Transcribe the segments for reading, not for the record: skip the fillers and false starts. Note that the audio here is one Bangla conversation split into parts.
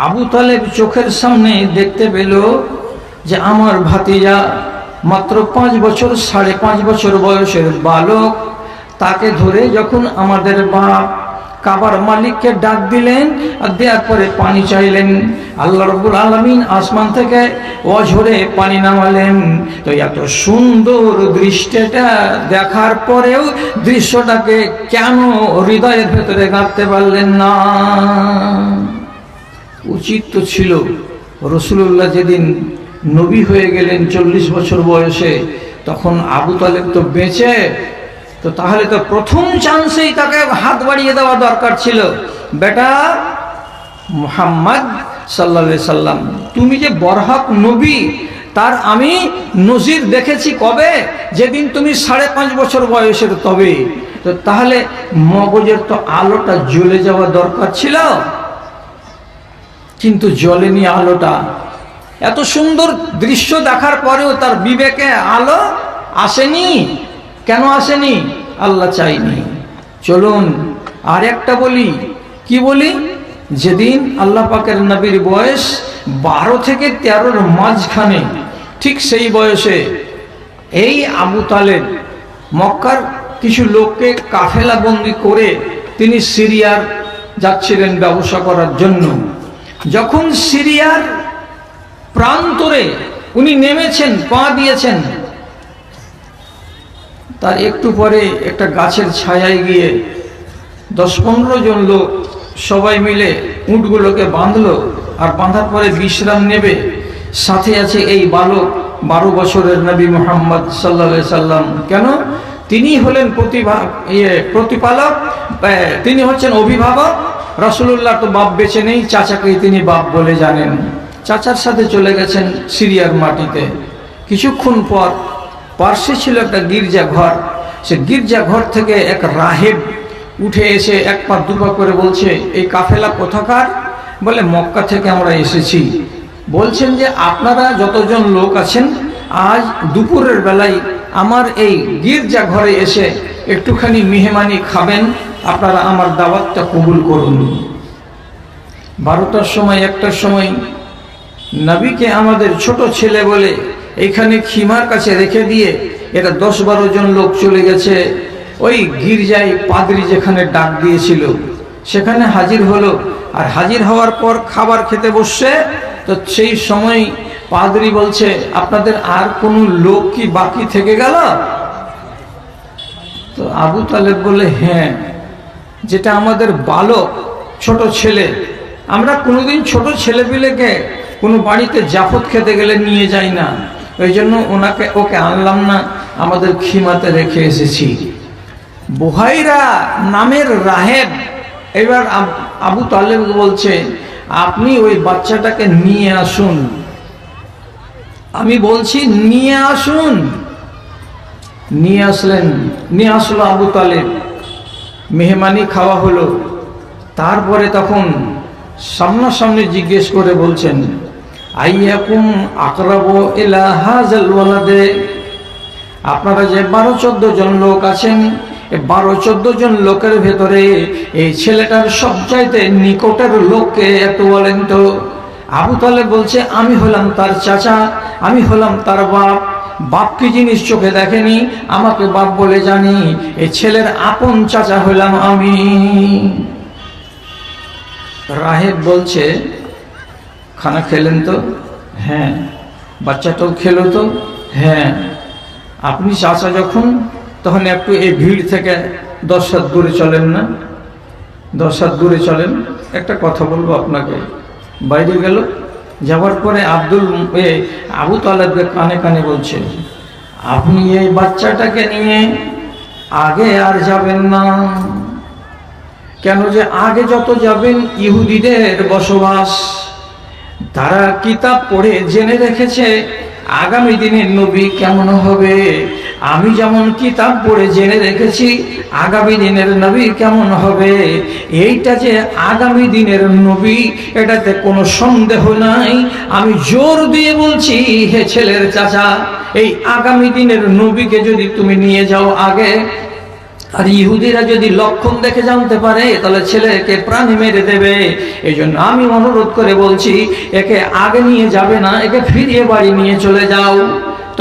আবু তালেব চোখের সামনে দেখতে পেল যে আমার ভাতিজা মাত্র 5 বছর 5.5 বছর বয়সের বালক, তাকে ধরে যখন আমাদের বাপ কাবার মালিককে ডাক দিলেন আর দেওয়ার পরে পানি চাইলেন, আল্লাহ রাব্বুল আলামিন আসমান থেকে অঝরে পানি নামালেন। তো এত সুন্দর দৃশ্যটা দেখার পরেও দৃশ্যটাকে কেন হৃদয়ের ভেতরে গাঁথতে পারলেন না? উচিত তো ছিল রাসূলুল্লাহ যেদিন নবী হয়ে গেলেন 40 বছর বয়সে, তখন আবু তালেব তো বেঁচে, তো তাহলে তো প্রথম চান্সেই তাকে হাত বাড়িয়ে দেওয়া দরকার ছিল। বেটা মুহাম্মদ সাল্লাল্লাহু আলাইহি সাল্লাম, তুমি যে বরহক নবী, তার আমি নজির দেখেছি কবে? যেদিন তুমি 5.5 বছর বয়সের। তবে তো তাহলে মগজের তো আলোটা জ্বলে যাওয়া দরকার ছিল, কিন্তু জ্বলেনি আলোটা। এত সুন্দর দৃশ্য দেখার পরেও তার বিবেকে আলো আসেনি। কেন আসেনি? আল্লাহ চাইনি। চলুন আর একটা বলি। কি বলি? যেদিন আল্লাহ পাকের নবীর বয়স 12 থেকে 13-র মাঝখানে, ঠিক সেই বয়সে এই আবু তালেব মক্কার কিছু লোককে কাফেলা বন্দি করে তিনি সিরিয়ার যাচ্ছিলেন ব্যবসা করার জন্য। যখন সিরিয়ার প্রান্তরে উনি নেমেছেন, পা দিয়েছেন, তার একটু পরে একটা গাছের ছায়ায় গিয়ে 10-15 জন লোক সবাই মিলে উটগুলোকে বাঁধলো। আর বাঁধার পরে বিশ্রাম নেবে। সাথে আছে এই বালক 12 বছরের নবী মুহাম্মদ সাল্লাল্লাহু আলাইহি সাল্লাম। কেন? তিনি হলেন প্রতিপালক, তিনি হচ্ছেন অভিভাবক। রাসূলুল্লাহ তো বাপ বেঁচে নেই, চাচাকেই তিনি বাপ বলে জানেন। চাচার সাথে চলে গেছেন সিরিয়ার মাটিতে। কিছুক্ষণ পর পার্শ্বে ছিল একটা গির্জা ঘর। সে গির্জা ঘর থেকে এক রাহেব উঠে এসে 1 পা 2 পা করে বলছে, এই কাফেলা কোথাকার? বলে মক্কা থেকে আমরা এসেছি। বলছেন যে আপনারা যতজন লোক আছেন, আজ দুপুরের বেলায় আমার এই গির্জা ঘরে এসে একটুখানি মেহমানি খাবেন, আপনারা আমার দাওয়াতটা কবুল করুন। 12টার সময় 1টার সময় নবীকে আমাদের ছোট ছেলে বলে এখানে খিমার কাছে রেখে দিয়ে এরা 10-12 জন লোক চলে গেছে ওই গির্জায় পাদ্রী যেখানে ডাক দিয়েছিল সেখানে হাজির হলো। আর হাজির হওয়ার পর খাবার খেতে বসছে। তো সেই সময় পাদ্রী বলছে, আপনাদের আর কোনো লোক কি বাকি থেকে গেল? তো আবু তালেব বলে, হ্যাঁ, যেটা আমাদের বালক, ছোট ছেলে। আমরা কোনোদিন ছোট ছেলেপিলেকে কোনো বাড়িতে জাফত খেতে গেলে নিয়ে যাই না, ওই জন্য ওকে আনলাম না, আমাদের খিমাতে রেখে এসেছি। বুহাইরা নামের রাহেব এবার আবু তালেব বলছে, আপনি ওই বাচ্চাটাকে নিয়ে আসুন। আমি বলছি নিয়ে আসুন। নিয়ে আসলেন, নিয়ে আসলো আবু তালেব। মেহমানি খাওয়া হলো। তারপরে তখন সামনাসামনি জিজ্ঞেস করে বলছেন, আইয়াকুম আকরাবু ইলা হাযাল ওয়ালাদে, আপনারা যে 12-14 জন লোক আছেন, এই 12-14 জন লোকের ভেতরে এই ছেলেটার সবচাইতে নিকটের লোককে একটু বলেন তো। আবু তালেব বলছে, আমি হলাম তার চাচা, আমি হলাম তার বাপ। বাপ কি জিনিস চোখে দেখেনি, আমাকে বাপ বলে জানি। এই ছেলের আপন চাচা হলাম আমি। রাহেব বলছে, খানা খেলেন তো? হ্যাঁ। বাচ্চাটাও খেলো তো? হ্যাঁ। আপনি চাচা যখন, তখন একটু এই ভিড় থেকে 10 হাত দূরে চলেন না? 10 হাত দূরে চলেন। একটা কথা বলবো আপনাকে। বাইরে গেল, যাওয়ার পরে আবু তালেবকে কানে কানে বলছে, আপনি এই বাচ্চাটাকে নিয়ে আগে আর যাবেন না। কেন? যে আগে যত যাবেন ইহুদিদের বসবাস, তারা কিতাব পড়ে জেনে রেখেছে আগামী দিনের নবী কেমন হবে। আমি যেমন কিতাব পড়ে জেনে রেখেছি আগামী দিনের নবী কেমন হবে। এইটা যে আগামী দিনের নবী, এটাতে কোনো সন্দেহ নাই। আমি জোর দিয়ে বলছি, হে ছেলের চাচা, এই আগামী দিনের নবীকে যদি তুমি নিয়ে যাও আগে, আর ইহুদিরা যদি লক্ষণ দেখে জানতে পারে তাহলে ছেলেকে প্রাণে মেরে দেবে। এই জন্য আমি অনুরোধ করে বলছি, একে আগে নিয়ে যাবে না, একে ফিরিয়ে বাড়ি নিয়ে চলে যাও।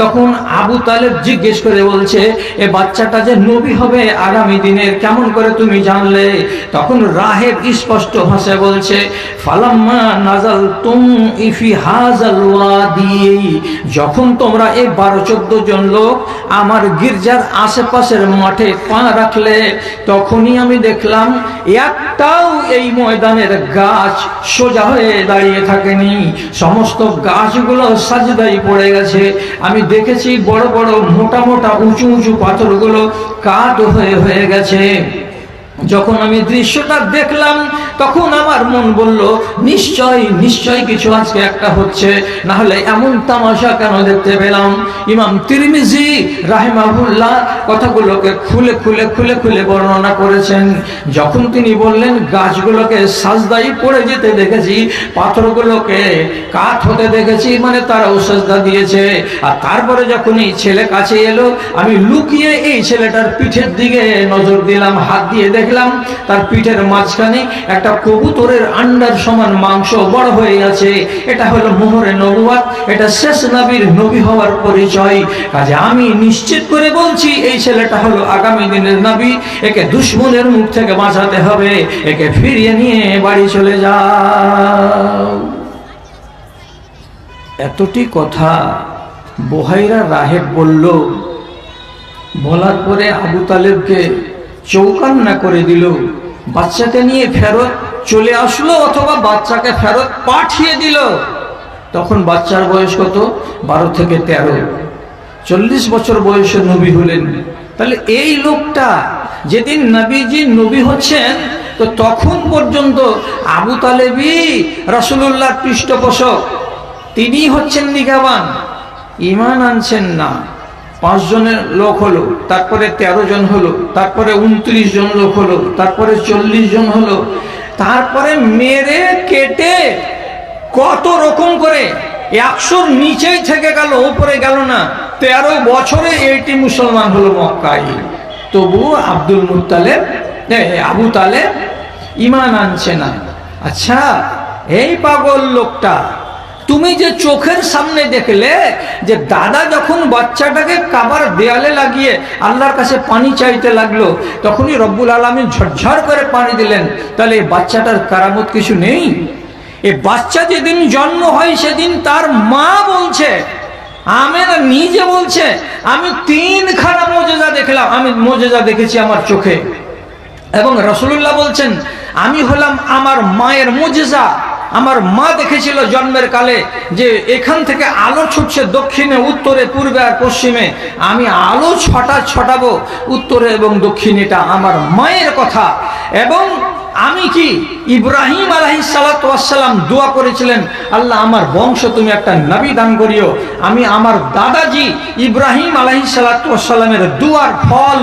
তখন আবু তালেব জিজ্ঞেস করে বলছে, এ বাচ্চাটা যে নবী হবে আগামী দিনের কেমন করে তুমি জানলে? তখন রাহেব স্পষ্ট ভাষায় বলছে, ফালাম্মা নাযালতুম ইফি হাযাল ওয়াদি, যখন তোমরা এই 12-14 জন লোক আমার গির্জার আশেপাশের মাঠে পা রাখলে, তখনই আমি দেখলাম একটাও এই ময়দানের গাছ সোজা হয়ে দাঁড়িয়ে থাকেনি, সমস্ত গাছগুলো সাজদায় পড়ে গেছে। আমি দেখেছি বড় বড় মোটা মোটা উঁচু উঁচু পাথরগুলো কাঠ হয়ে গেছে। যখন আমি দৃশ্যটা দেখলাম তখন আমার মন বলল, নিশ্চয় কিছু আজকে একটা হচ্ছে, না হলে এমন তামাশা কেন দেখতে পেলাম? ইমাম তিরমিজি রাহিমাহুল্লাহ কথাগুলোকে খুলে বর্ণনা করেছেন। যখন তিনি বললেন গাছগুলোকে সাজদাই পড়ে যেতে দেখেছি, পাথরগুলোকে কাঠ হতে দেখেছি, মানে তারাও সাজদা দিয়েছে। আর তারপরে যখন এই ছেলে কাছে এলো, আমি লুকিয়ে এই ছেলেটার পিঠের দিকে নজর দিলাম, হাত দিয়ে দেখলাম তার পিঠের মাঝখানে একটা কবুতরের আন্ডার সমান মাংস বড় হয়ে আছে। এটা হলো মোহরে নবুয়ত, এটা শেষ নবীর নবী হওয়ার পরিচয়। কাজে আমি নিশ্চিত করে বলছি এই ছেলেটা হলো আগামী দিনের নবী। একে দুশমনের মুখ থেকে বাঁচাতে হবে, একে ফিরিয়ে নিয়ে বাড়ি চলে যাও। এতটি কথা বুহাইরা রাহেব বলল। বলার পরে আবু তালেবকে চৌকান্না করে দিল, বাচ্চাকে নিয়ে ফেরত চলে আসলো অথবা বাচ্চাকে ফেরত পাঠিয়ে দিল। তখন বাচ্চার বয়স কত? 12 থেকে 13, 40 বছর বয়সে নবী হলেন। তাহলে এই লোকটা যেদিন নবীজি নবী হচ্ছেন, তো তখন পর্যন্ত আবু তালেবই রাসূলুল্লাহর পৃষ্ঠপোষক, তিনি হচ্ছেন নিগাবান, ঈমান আনছেন না। 5 জনের লোক হলো, তারপরে 13 জন হলো, তারপরে 29 জন লোক হলো, তারপরে 40 জন হলো, তারপরে মেরে কেটে কত রকম করে 100-র নিচেই থেকে গেল, উপরে গেল না। 13 বছরে 80 মুসলমান হলো মক্কায়। তবু আবু তালেব ঈমান আনছে না। আচ্ছা, এই পাগল লোকটা তুমি যে চোখের সামনে দেখলে যে দাদা যখন বাচ্চাটাকে কাবার দেয়ালে লাগিয়ে আল্লাহর কাছে পানি চাইতে লাগলো, তখনই রব্বুল আলামিন ঝরঝর করে পানি দিলেন, তাহলে এই বাচ্চাটার কারামত কিছু নেই? এই বাচ্চা যেদিন জন্ম হয় সেদিন তার মা বলছে, আমেনা নিজে বলছে, আমি 3খানা মুজিজা দেখলাম, আমি মুজিজা দেখেছি আমার চোখে। এবং রাসূলুল্লাহ বলছেন, আমি হলাম আমার মায়ের মুজিজা। আমার মা দেখেছিল জন্মের কালে যে এখান থেকে আলো ছুটছে দক্ষিণে, উত্তরে, পূর্বে আর পশ্চিমে। আমি আলো ছটাবো উত্তরে এবং দক্ষিণে, এটা আমার মায়ের কথা। এবং আমি কি ইব্রাহিম আলাইহিস সালাতু ওয়াস সালাম দোয়া করেছিলেন, আল্লাহ আমার বংশ তুমি একটা নবী দান করিও। আমি আমার দাদাজি ইব্রাহিম আলাইহিস সালাতু ওয়াস সালামের দোয়ার ফল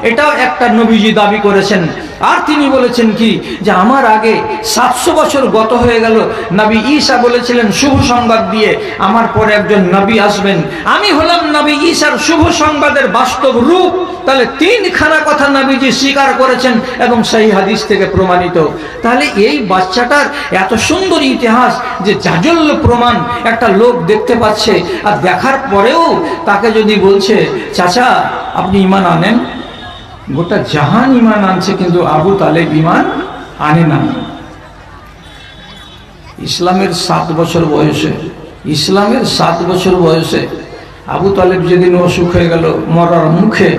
এটাও একটা নবীজি দাবি করেছেন। আর তিনি বলেছেন কি, যে আমার আগে 700 বছর গত হয়ে গেল, নবী ঈসা বলেছিলেন শুভ সংবাদ দিয়ে, আমার পরে একজন নবী আসবেন, আমি হলাম নবী ঈসার শুভ সংবাদের বাস্তব রূপ। তাহলে 3খানা কথা নবীজি স্বীকার করেছেন এবং সেই হাদিস থেকে প্রমাণিত। তাহলে এই বাচ্চাটার এত সুন্দর ইতিহাস, যে জাজল্য প্রমাণ একটা লোক দেখতে পাচ্ছে, আর দেখার পরেও তাকে যদি বলছে, চাচা আপনি ঈমান আনেন, গোটা জাহান ঈমান আনছে, কিন্তু আবু তালেব ঈমান আনে না। ইসলামের 7 বছর বয়সে আবু তালেব যেদিন অসুখ হয়ে গেল, মরার মুখে,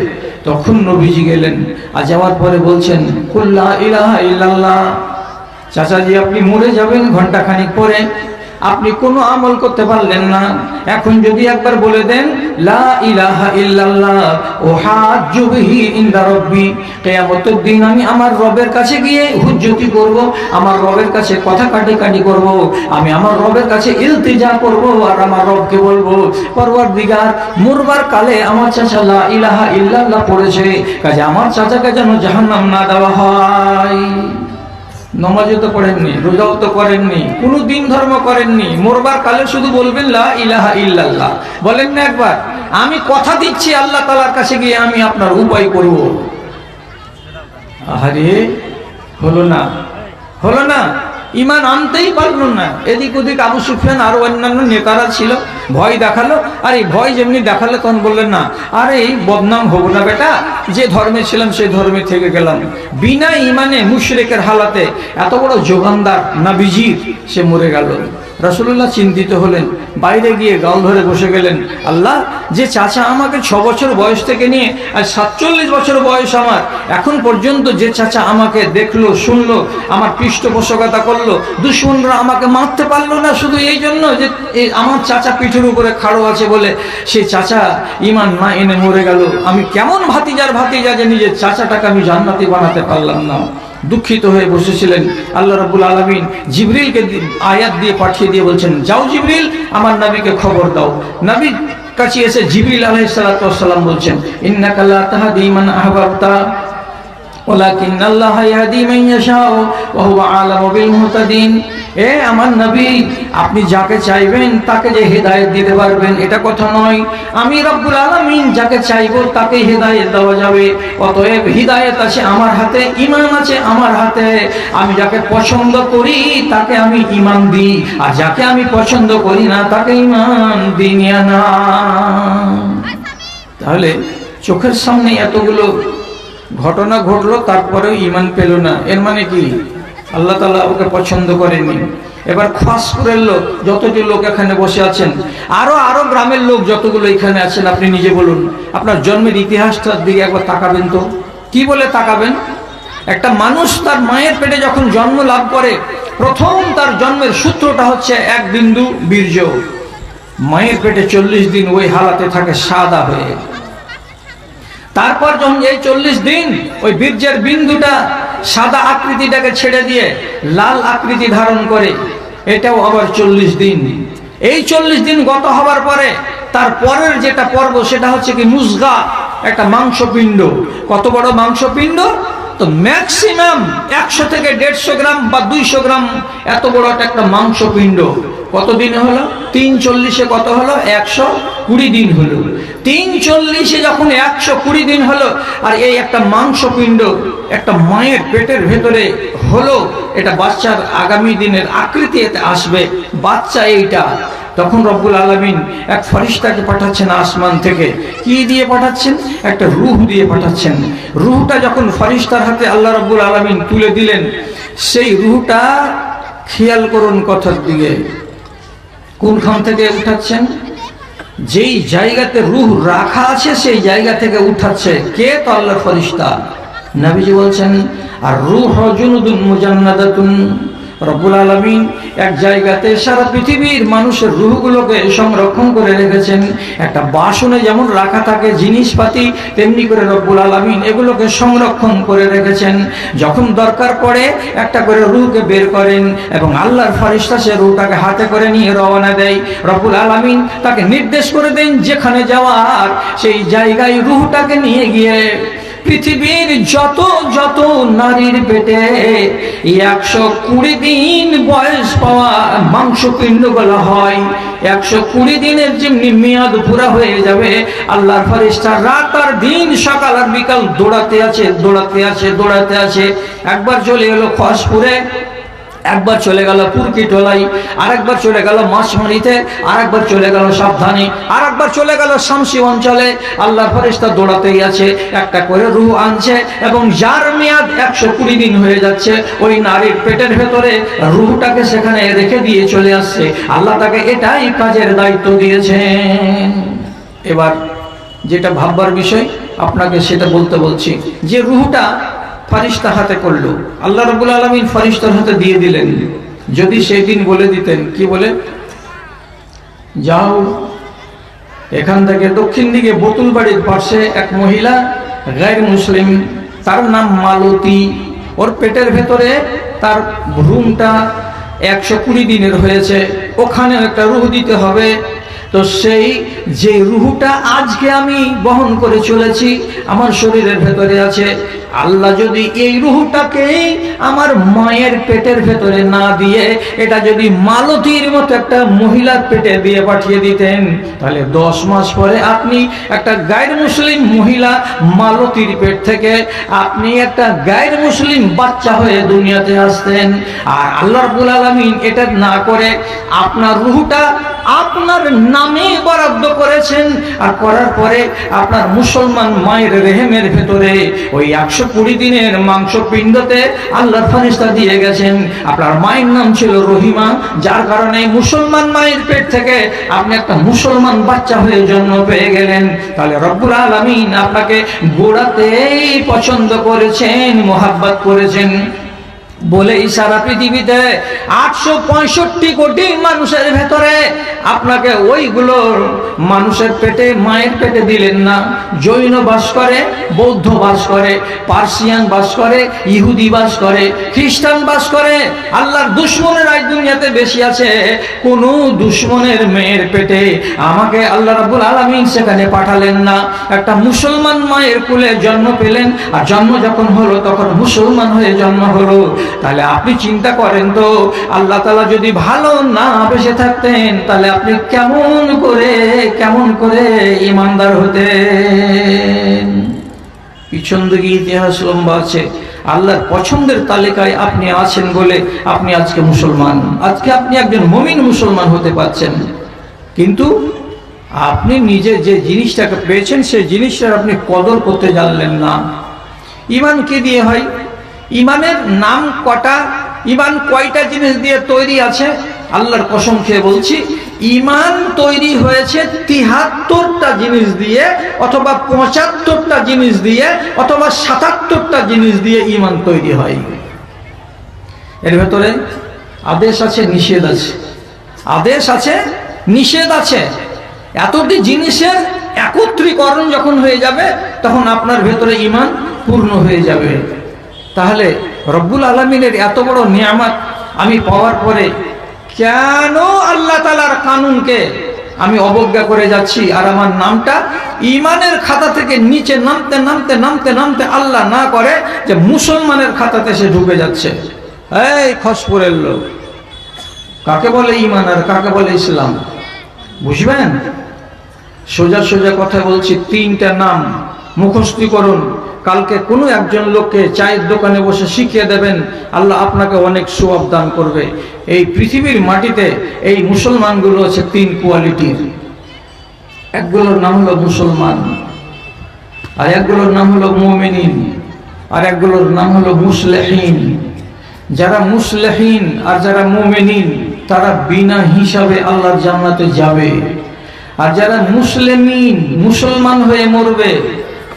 তখন নবীজি গেলেন। আর যাওয়ার পরে বলছেন, কুল লা ইলাহা ইল্লাল্লাহ। চাচাজি আপনি মরে যাবেন ঘন্টাখানিক পরে, আপনি কোনো আমল করতে পারলেন না, এখন যদি একবার বলে দেন লা ইলাহা ইল্লাল্লাহ উহাজ্জু বিহি ইনদা রাব্বি, কিয়ামতের দিন আমি আমার রবের কাছে গিয়ে হুজ্জতি করব, আমার রবের কাছে কথা কাটাকাটি করব, আমি আমার রবের কাছে ইলতিজা করব, আর আমার রবকে বলবো, পরওয়ারদিগার মরবার কালে আমার চাচা লা ইলাহা ইল্লাল্লাহ পড়েছে, কাজে আমার চাচাকে যেন জাহান্নাম না দেওয়া হয়। নমাজও তো পড়েননি, রোজাও তো করেননি, কোনো দিন ধর্ম করেননি, মরবার কালে শুধু বলবেন লা ইলাহা ইল্লাল্লাহ। বলেন না একবার, আমি কথা দিচ্ছি আল্লাহ তাআলার কাছে গিয়ে আমি আপনার উপায় করব। আরে হলো না, হলো না, ইমান আনতেই পারলো না। এদিক ওদিক আবু সুফিয়ান আরো অন্যান্য নেতারা ছিল, ভয় দেখালো। আর এই ভয় যেমনি দেখালো তখন বললেন না, আরে এই বদনাম হবো না বেটা, যে ধর্মে ছিলাম সেই ধর্মে থেকে গেলাম। বিনা ইমানে মুশরিকের হালাতে এত বড় যোগানদার নবীজির সে মরে গেল। রাসূলুল্লাহ চিন্তিত হলেন, বাইরে গিয়ে গাল ধরে বসে গেলেন, আল্লাহ, যে চাচা আমাকে 6 বছর বয়স থেকে নিয়ে আর 47 বছর বয়স আমার, এখন পর্যন্ত যে চাচা আমাকে দেখলো শুনলো, আমার পৃষ্ঠপোষকতা করলো, দুশমনরা আমাকে মারতে পারলো না শুধু এই জন্য যে আমার চাচা পিঠের উপরে খাড়ো আছে বলে, সেই চাচা ইমান না এনে মরে গেল। আমি কেমন ভাতিজার ভাতিজা যে নিজের চাচাটাকে আমি জান্নাতি বানাতে পারলাম না। দুঃখিত হয়ে বসেছিলেন। আল্লাহ রাব্বুল আলামিন জিবরিলকে আয়াত দিয়ে পাঠিয়ে দিয়ে বলছেন, যাও জিবরিল, আমার নবীকে খবর দাও। নবী কাছে এসে জিবরিল আলাইহিস সালাতু ওয়াস সালাম বলছেন, ইন্নাকা লা তাহদি মান আহবাবতা ওয়ালাকিন্নাল্লাহা ইয়াহদি মান ইয়াশাউ ওয়া হুয়া আ'লামু বিল মুহতাদিন। এ আমার নবী, আপনি যাকে চাইবেন তাকে যে হেদায়েত দিতে পারবেন এটা কথা নয়। আমি রব্বুল আলামিন যাকে চাইবো তাকে হেদায়েত দেওয়া যাবে। অতএব হিদায়েত আছে আমার হাতে, ঈমান আছে আমার হাতে। আমি যাকে পছন্দ করি তাকে আমি ঈমান দিই, আর যাকে আমি পছন্দ করি না তাকে ঈমান দিই না। তাহলে চোখের সামনে এতগুলো ঘটনা ঘটলো, তারপরেও ঈমান পেল না, এর মানে কি? আল্লাহ তাআলা ওকে পছন্দ করেনি। এবার খোয়াজপুরের লোক যতগুলো লোক এখানে বসে আছেন, আরো গ্রামের লোক যতগুলো এখানে আছেন, আপনি নিজে বলুন, আপনার জন্মের ইতিহাসটার দিকে একবার তাকাবেন তো। কি বলে তাকাবেন? একটা মানুষ তার মায়ের পেটে যখন জন্ম লাভ করে, প্রথম তার জন্মের সূত্রটা হচ্ছে এক বিন্দু বীর্য। মায়ের পেটে 40 দিন ওই হালাতে থাকে সাদা হয়ে। তারপর যখন এই 40 দিন ওই বীর্যের বিন্দুটা সাদা আকৃতিটাকে ছেড়ে দিয়ে লাল আকৃতি ধারণ করে, এটাও আবার 40 দিন। এই 40 দিন গত হবার পরে তার পরের যেটা পর্ব সেটা হচ্ছে কি মুজগা, একটা মাংসপিণ্ড। কত বড় মাংসপিণ্ড? তো ম্যাক্সিমাম 100 থেকে 150 গ্রাম বা 200 গ্রাম এত বড় একটা মাংসপিণ্ড। কত দিন হলো? 340-এ কত হলো? 120 দিন হলো। 340-এ যখন 120 দিন হলো, আর এই একটা মাংসপিণ্ড একটা মায়ের পেটের ভেতরে হলো, এটা বাচ্চার আগামী দিনের আকৃতি এতে আসবে, বাচ্চা এইটা। তখন রব্বুল আলামিন এক ফেরেশতাকে পাঠাচ্ছেন আসমান থেকে। কি দিয়ে পাঠাচ্ছেন? একটা রূহ দিয়ে পাঠাচ্ছেন। রূহটা যখন ফেরেশতার হাতে আল্লাহ রব্বুল আলামিন তুলে দিলেন, সেই রূহটা খেয়াল করুন কথার দিকে, কোনখান থেকে উঠাচ্ছেন? যেই জায়গাতে রূহ রাখা আছে সেই জায়গা থেকে উঠাচ্ছে কে? তো আল্লাহর ফেরেশতা। নবীজি বলছেন, আর রূহ জুনুদুন মুজান্নাদাতুন। রব্বুল আলামিন এক জায়গাতে সারা পৃথিবীর মানুষের রূহগুলোকে সংরক্ষণ করে রেখেছেন। একটা বাসনে যেমন রাখা থাকে জিনিসপাতি, তেমনি করে রব্বুল আলামিন এগুলোকে সংরক্ষণ করে রেখেছেন। যখন দরকার পড়ে একটা করে রূহকে বের করেন এবং আল্লাহর ফেরেশতা সে রূহটাকে হাতে করে নিয়ে রওনা দেয়। রব্বুল আলামিন তাকে নির্দেশ করে দেন যেখানে যাওয়ার, সেই জায়গায় রূহটাকে নিয়ে গিয়ে পৃথিবীর যত যত নারীর পেটে 120 দিন বয়স পাওয়া মাংসপিণ্ড বলা হয়, 120 দিনের যেমনি মেয়াদ পুরা হয়ে যাবে, আল্লাহর ফেরেশতা রাত আর দিন সকাল আর বিকাল দৌড়াতে আছে। একবার চলে এলো খোয়াজপুরে, একবার চলে গেল পুরকিটোলাই, আরেকবার চলে গেল মাছমারিতে, আরেকবার চলে গেল সাবধানী, আরেকবার চলে গেল শামসি অঞ্চলে। আল্লাহর ফেরেশতা দৌড়াতেই আছে, একটা করে রূহ আনছে এবং যার মেয়াদ 120 দিন হয়ে যাচ্ছে, ওই নারীর পেটের ভেতরে রূহটাকে সেখানে রেখে দিয়ে চলে আসছে। আল্লাহ তাকে এটাই কাজের দায়িত্ব দিয়েছেন। এবার যেটা ভাববার বিষয় আপনাকে সেটা বলছি, যে রূহটা ফেরেশতা হাতে করলো, আল্লাহ রাব্বুল আলামিন ফেরেশতার হাতে দিয়ে দিলেন। যদি সেই দিন বলে দিতেন, কি বলে, যাও এখান থেকে দক্ষিণ দিকে বোতুল বাড়ির পাশে এক মহিলা গায়র মুসলিম, তার নাম মালতী, ওর পেটের ভেতরে তার ভ্রূণটা 120 দিনের হয়েছে, ওখানে একটা রূহ দিতে হবে। তো সেই যে রুহটা আজকে আমি বহন করে চলেছি আমার শরীরের ভেতরে আছে, আল্লাহ যদি এই রুহটাকে আমার মায়ের পেটের ভেতরে না দিয়ে এটা যদি মালতীর মতো একটা মহিলার পেটে দিয়ে পাঠিয়ে দিতেন, তাহলে 10 মাস পরে আপনি একটা গায়ের মুসলিম মহিলা মালতীর পেট থেকে আপনি একটা গায়ের মুসলিম বাচ্চা হয়ে দুনিয়াতে আসতেন। আর আল্লাহ রাব্বুল আলামিন এটা না করে আপনার রুহটা আপনার নামে বরাদ্দ করেছেন, আর করার পরে আপনার মুসলমান মায়ের রেহেমের ভেতরে ওই 120 দিনের মাংস পিণ্ডতে আল্লাহর ফেরেশতা দিয়ে গেছেন। আপনার মায়ের নাম ছিল রহিমা, যার কারণে মুসলমান মায়ের পেট থেকে আপনি একটা মুসলমান বাচ্চা হয়ে জন্ম পেয়ে গেলেন। তাহলে রব্বুল আলামিন আপনাকে গোড়াতেই পছন্দ করেছেন, মোহাব্বত করেছেন বলেই সারা পৃথিবীতে 865 কোটি মানুষের ভেতরে আপনাকে ওইগুলোর মানুষের পেটে মায়ের পেটে দিলেন না। জৈন বাস করে, বৌদ্ধ বাস করে, পার্সিয়ান বাস করে, ইহুদি বাস করে, খ্রিস্টান বাস করে। আল্লাহর দুশ্মনের আজ দুনিয়াতে বেশি আছে। কোন দুশ্মনের মেয়ের পেটে আমাকে আল্লাহ রাব্বুল আলামিন সেখানে পাঠালেন না। একটা মুসলমান মায়ের কুলে জন্ম পেলেন, আর জন্ম যখন হলো তখন মুসলমান হয়ে জন্ম হলো। তাহলে আপনি চিন্তা করেন তো, আল্লাহ তাআলা যদি ভালো না বেঁচে থাকতেন তাহলে আপনি কেমন করে ঈমানদার হতেন? পিছন দিকে ইতিহাস লম্বা আছে। আল্লাহর পছন্দের তালিকায় আপনি আছেন বলে আপনি আজকে মুসলমান, আজকে আপনি একজন মুমিন মুসলমান হতে পারছেন। কিন্তু আপনি নিজে যে জিনিসটাকে পেয়েছেন সেই জিনিসটার আপনি কদর করতে জানলেন না। ঈমান কি দিয়ে হয়? ঈমানের নাম কটা? ঈমান কয়টা জিনিস দিয়ে তৈরি আছে? আল্লাহর কসম খেয়ে বলছি, ঈমান তৈরি হয়েছে 73টা জিনিস দিয়ে, অথবা 75টা জিনিস দিয়ে, অথবা 77টা জিনিস দিয়ে ঈমান তৈরি হয়। এর ভেতরে আদেশ আছে, নিষেধ আছে, আদেশ আছে, নিষেধ আছে। এতটি জিনিসের একত্রীকরণ যখন হয়ে যাবে তখন আপনার ভেতরে ঈমান পূর্ণ হয়ে যাবে। তাহলে রব্বুল আলামিনের এত বড় নিয়ামত আমি পাওয়ার পরে কেন আল্লাহ তাআলার কানুনকে আমি অবজ্ঞা করে যাচ্ছি? আর আমার নামটা ঈমানের খাতা থেকে নিচে নামতে নামতে নামতে নামতে আল্লাহ না করে যে মুসলমানের খাতাতে সে ঢুকে যাচ্ছে। এই খসপুরের লোক, কাকে বলে ঈমান আর কাকে বলে ইসলাম বুঝবেন? সোজা সোজা কথা বলছি, 3টা নাম মুখস্থ করুন। কালকে কোনো একজন লোককে চায়ের দোকানে বসে শিখিয়ে দেবেন, আল্লাহ আপনাকে অনেক সওয়াব দান করবে। এই পৃথিবীর মাটিতে এই মুসলমানগুলো আছে 3 কোয়ালিটির। একগুলোর নাম হলো মুসলমান, আর একগুলোর নাম হলো মুমিনিন, আর একগুলোর নাম হলো মুসলিহিন। যারা মুসলিহিন আর যারা মুমিনিন তারা বিনা হিসাবে আল্লাহর জান্নাতে যাবে। আর যারা মুসলিমিন, মুসলমান হয়ে মরবে,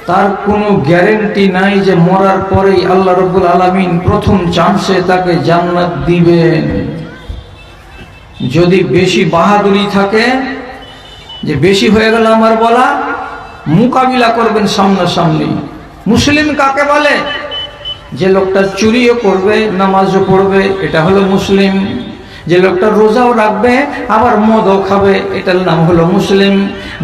তার কোনো গ্যারেন্টি নাই যে মরার পরেই আল্লাহ রাব্বুল আলামিন প্রথম চান্সে তাকে জান্নাত দিবেন। যদি বেশি বাহাদুরি থাকে, যে বেশি হয়ে গেল আমার বলা, মোকাবিলা করবেন সামনাসামনি। মুসলিম কাকে বলে? যে লোকটা চুরিও করবে, নামাজও পড়বে, এটা হলো মুসলিম। যে লোকটা রোজাও রাখবে আবার মদও খাবে, এটার নাম হলো মুসলিম।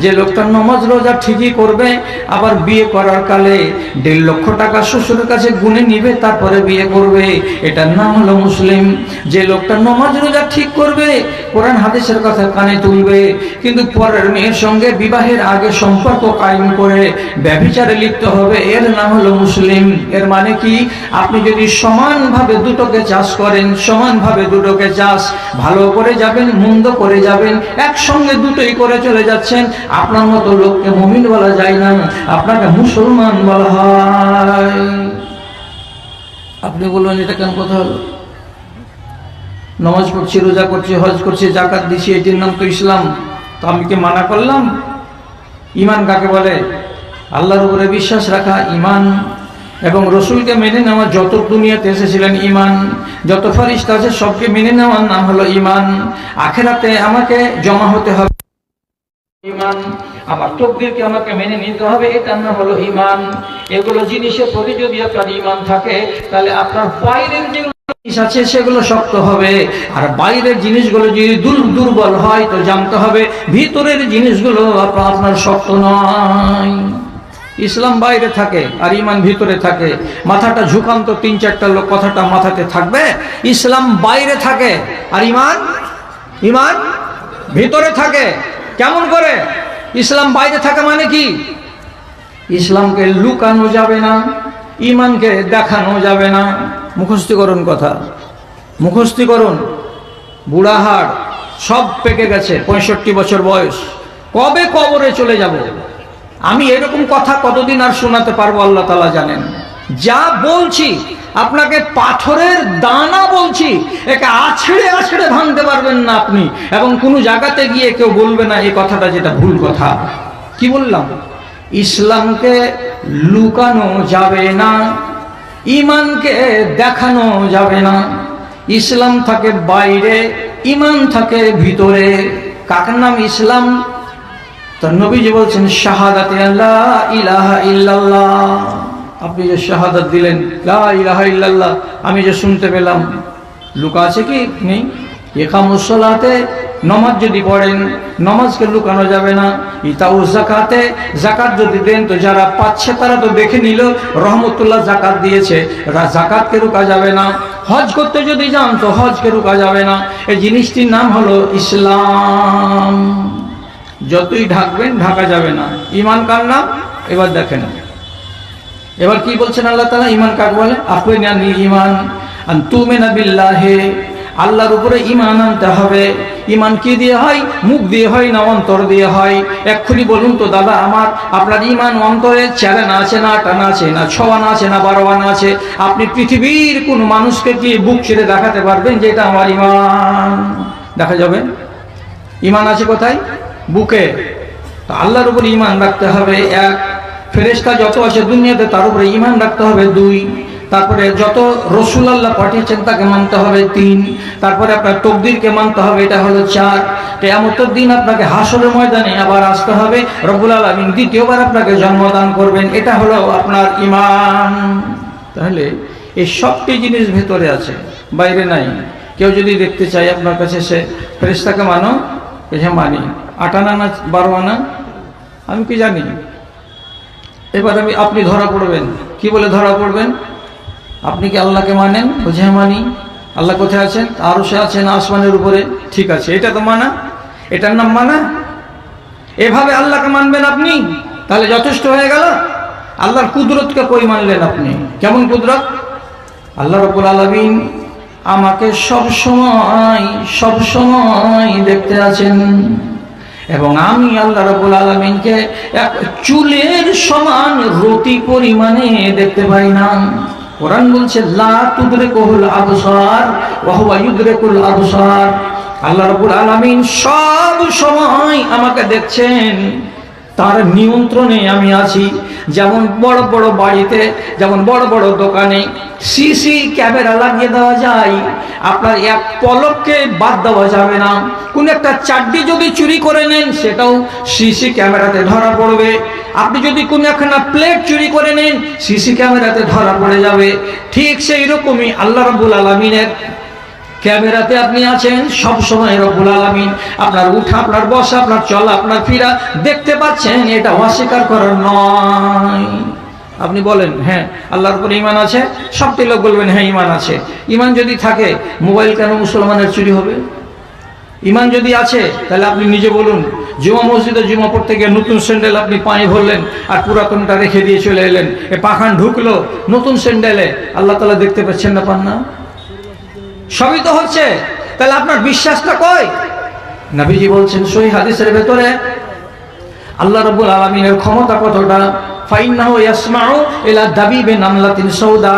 যে লোকটা নামাজ রোজা ঠিকই করবে, আবার বিয়ে করার কালে 1.5 লক্ষ টাকা শ্বশুরের কাছে গুনে নিবে তারপরে বিয়ে করবে, এটার নাম হলো মুসলিম। যে লোকটা নামাজ রোজা ঠিক করবে, কোরআন হাদিসের কথা কানে তুলবে, কিন্তু পরের মেয়ের সঙ্গে বিবাহের আগে সম্পর্ক কায়েম করে ব্যভিচারে লিপ্ত হবে, এর নাম হলো মুসলিম। এর মানে কি? আপনি যদি সমানভাবে দুটোকে চাষ করেন, সমানভাবে দুটোকে চাষ, ভালো করে যাবেন, মন্দ করে যাবেন, একসঙ্গে দুটোই করে চলে যাচ্ছেন, আপনার মতো লোককে মুমিন বলা যায় না, আপনাকে মুসলমান বলা হয়। আপনি বলবেন এটা কেন কথা হলো? নামাজ পড়ছি, রোজা করছি, হজ করছি, যাকাত দিচ্ছি, এটির নাম তো ইসলাম। তো আমি কি মানা করলাম? ঈমান কাকে বলে? আল্লাহর উপরে বিশ্বাস রাখা ঈমান, এবং রসুলকে মেনে নেওয়া, যত দুনিয়াতে এসেছিলেন ঈমান, যত ফেরেশতা আছে সবকে মেনে নেওয়ার নাম হলো ঈমান। আখিরাতে আমাকে জমা হতে হবে ঈমান, আমার তাকদীরকে আমাকে মেনে নিতে হবে, এটার নাম হলো ঈমান। এগুলো জিনিসের প্রতি যদি আপনার ঈমান থাকে, তাহলে আপনার বাইরের যে আছে সেগুলো শক্ত হবে, আর বাইরের জিনিসগুলো যদি দুর্বল হয় তো জানতে হবে ভিতরের জিনিসগুলো আপনার শক্ত নয়। ইসলাম বাইরে থাকে আর ইমান ভিতরে থাকে। মাথাটা ঝুকান তো 3-4টা লোক, কথাটা মাথাতে থাকবে। ইসলাম বাইরে থাকে আর ইমান ভিতরে থাকে। কেমন করে? ইসলাম বাইরে থাকে মানে কি? ইসলামকে লুকানো যাবে না, ইমানকে দেখানো যাবে না। মুখস্থ করুন কথা, মুখস্থ করুন। বুড়াহাড় সব পেকে গেছে, 65 বছর বয়স, কবে কবরে চলে যাব? আমি এরকম কথা কতদিন আর শোনাতে পারবো আল্লাহ তাআলা জানেন। যা বলছি আপনাকে পাথরের দানা বলছি, একে আছড়ে আছড়ে ভাঙতে পারবেন না আপনি, এবং কোনো জায়গাতে গিয়ে কেউ বলবে না এই কথাটা যেটা ভুল কথা। কি বললাম? ইসলামকে লুকানো যাবে না, ইমানকে দেখানো যাবে না। ইসলাম থাকে বাইরে, ইমান থাকে ভিতরে। কার নাম ইসলাম? তো নবীজি বলছেন শাহাদাতে আল্লাহ ইলাহা ইল্লাল্লাহ। আপনি যে শাহাদাত দিলেন লা ইলাহা ইল্লাল্লাহ, আমি যে শুনতে পেলাম, লুকা আছে কি? নেই। ইকামুস সালাতে, নামাজ যদি পড়েন, নামাজকে লুকানো যাবে না। ইতাউ যাকাতে, যাকাত যদি দেন তো যারা পাচ্ছে তারা তো দেখে নিল রহমতুল্লাহ যাকাত দিয়েছে, যাকাতকে রুকা যাবে না। হজ করতে যদি যান তো হজকে রুকা যাবে না। এই জিনিসটির নাম হলো ইসলাম। যতই ঢাকবেন ঢাকা যাবে না। ইমান কার নাম? এবার দেখেন, এবার কি বলছেন আল্লাহ তাআলা? ইমান কাকে বলে? আপনি ইমান আন তুমিনা বিল্লাহি, আল্লাহর উপরে ইমান আনতে হবে। ইমান কি দিয়ে হয়? মুখ দিয়ে হয় না অন্তর দিয়ে হয়? এক্ষুনি বলুন তো দাদা আমার, আপনার ইমান অন্তরে 4 আনা আছে না 8 আনা আছে না 6 আনা আছে না 12 আনা আছে? আপনি পৃথিবীর কোন মানুষকে কি বুক ছেড়ে দেখাতে পারবেন যে এটা আমার ইমান? দেখা যাবে? ইমান আছে কোথায়? বুকে। তো আল্লাহর উপরে ইমান রাখতে হবে 1। ফেরেশতা যত আছে দুনিয়াতে তার উপরে ইমান রাখতে হবে 2। তারপরে যত রসুল আল্লাহ পাঠিয়েছেন তাকে মানতে হবে 3। তারপরে আপনার তকদিরকে মানতে হবে, এটা হলো 4। কিয়ামতের দিন আপনাকে হাসরের ময়দানে আবার আসতে হবে, রব্বুল আলামিন দ্বিতীয়বার আপনাকে জন্মদান করবেন, এটা হলো আপনার ইমান। তাহলে এই সবটি জিনিস ভেতরে আছে, বাইরে নাই। কেউ যদি দেখতে চায় আপনার কাছে, সে ফেরেশতাকে মানো, এসে মানি। 8 আনা না 12 আনা আমি কি জানি? এবার আপনি ধরা পড়বেন। কি বলে ধরা পড়বেন? আপনি কি আল্লাহকে মানেন? বুঝে মানি। আল্লাহ কোথায় আছেন? আরশে আছেন, আসমানের উপরে। ঠিক আছে, এটা তো মানা, এটার নাম মানা। এভাবে আল্লাহকে মানবেন আপনি, তাহলে যথেষ্ট হয়ে গেল। আল্লাহর কুদরতকে কই মানলেন আপনি? কেমন কুদরত? আল্লাহ রাব্বুল আলামিন আমাকে সব সময় দেখতে আছেন, এবং আমি আল্লাহ রাব্বুল আলামিনকে এক চুলের সমান রতি পরিমাণে দেখতে পাই না। কোরআন বলছে লা তুদরিকুল আবসার ওয়া হুয়া ইউদরিকুল আবসার। আল্লাহ রাব্বুল আলামিন সব সময় আমাকে দেখছেন, তার নিয়ন্ত্রণে আমি আছি। যেমন বড় বড় বাড়িতে, যেমন বড় বড় দোকানে সিসি ক্যামেরা লাগিয়ে দেওয়া যায়, আপনার এক পলককে বাদ দেওয়া যাবে না। কোন একটা চাড্ডি যদি চুরি করে নেন সেটাও সিসি ক্যামেরাতে ধরা পড়বে। আপনি যদি কোন একখানা প্লেট চুরি করে নেন সিসি ক্যামেরাতে ধরা পড়ে যাবে। ঠিক সেই রকমই আল্লাহ রাব্বুল আলামিনের ক্যামেরাতে আপনি আছেন সব সময়। রব্বুল আলামিন আপনার উঠা, আপনার বসা, আপনার চলা, আপনার ফিরা দেখতে পাচ্ছেন, এটা অস্বীকার করার নয়। আপনি বলেন হ্যাঁ আল্লাহর উপরে ঈমান আছে, সবটি লোক বলবেন হ্যাঁ ঈমান আছে। ঈমান যদি থাকে মোবাইল কেন মুসলমানের চুরি হবে? ঈমান যদি আছে তাহলে আপনি নিজে বলুন, জুমা মসজিদে জুমা পড়তে গিয়ে নতুন স্যান্ডেল আপনি পায়ে ভরলেন আর পুরাতনটা রেখে দিয়ে চলে এলেন, এ পাখান ঢুকলো নতুন স্যান্ডেলে, আল্লাহ তাআলা দেখতে পাচ্ছেন না? পান না? সবই তো হচ্ছে, তাহলে আপনার বিশ্বাসটা কই? নবীজি বলছেন সহিহ হাদিসের ভেতরে, আল্লাহ রাব্বুল আলামিনের ক্ষমতা কতটা। ফাইন্নাহু ইয়াসমাউ ইলা দাবিবি নামলাতিন সাউদা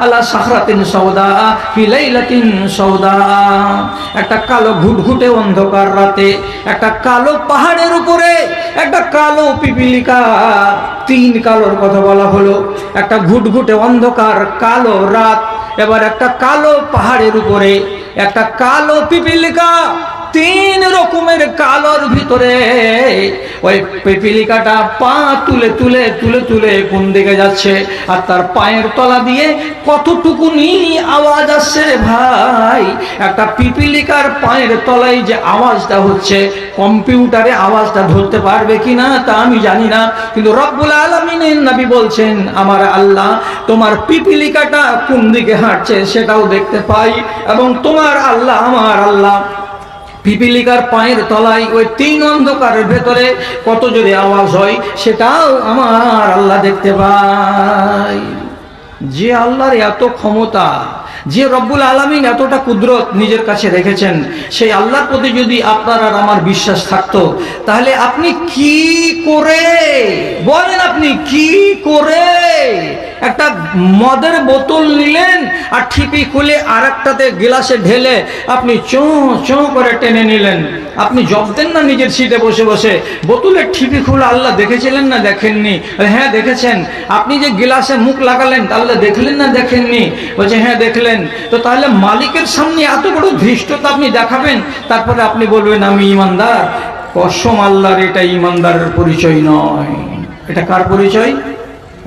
আলা সাখরাতিন সাউদা ফি লাইলাতিন সাউদা। একটা কালো ঘুটঘুটে অন্ধকার রাতে, একটা কালো পাহাড়ের উপরে একটা কালো পিপিলিকা, 3 কালোর কথা বলা হলো। একটা ঘুটঘুটে অন্ধকার কালো রাত, এবার একটা কালো পাহাড়ের উপরে একটা কালো পিপিলিকা তিন রকমের কালোর ভিতরে ওই পিপিলিকাটা পা তুলে তুলে তুলে তুলে কোন দিকে যাচ্ছে, আর তার পায়ের তলা দিয়ে কতটুকুনি আওয়াজ আসছে রে ভাই। একটা পিপিলিকার পায়ের তলায় যে আওয়াজটা হচ্ছে, কম্পিউটারে আওয়াজটা ধরতে পারবে কিনা তা আমি জানি না, কিন্তু রব্বুল আলামিনের নবী বলছেন আমার আল্লাহ তোমার পিপিলিকাটা কোন দিকে হাঁটছে সেটাও দেখতে পাই, এবং তোমার আল্লাহ আমার আল্লাহ পিপিলিকার পায়ের তলায় ওই তিন অন্ধকারের ভেতরে কত জোরে আওয়াজ হয় সেটাও আমার আল্লাহ দেখতে পাই। যে আল্লাহর এত ক্ষমতা, যে রব্বুল আলামিন এতটা কুদরত নিজের কাছে রেখেছেন, সেই আল্লাহর প্রতি যদি আপনার আর আমার বিশ্বাস থাকতো, তাহলে আপনি কি করে বলেন, আপনি কি করে একটা মদের বোতল নিলেন আর ঠিপি খুলে আর একটাতে গ্লাসে ঢেলে আপনি চোঁ চোঁ করে টেনে নিলেন? আপনি জপতেন না নিজের সিটে বসে বসে? বোতলের ঠিপি খুলে আল্লাহ দেখেছিলেন না দেখেননি? হ্যাঁ দেখেছেন। আপনি যে গ্লাসে মুখ লাগালেন তাহলে দেখলেন না দেখেননি? বলছে হ্যাঁ দেখলেন। তো তাহলে মালিকের সামনে এত বড় ধৃষ্টতা আপনি দেখাবেন, তারপরে আপনি বলবেন আমি ইমানদার? কসম আল্লাহর, এটা ইমানদারের পরিচয় নয়। এটা কার পরিচয়?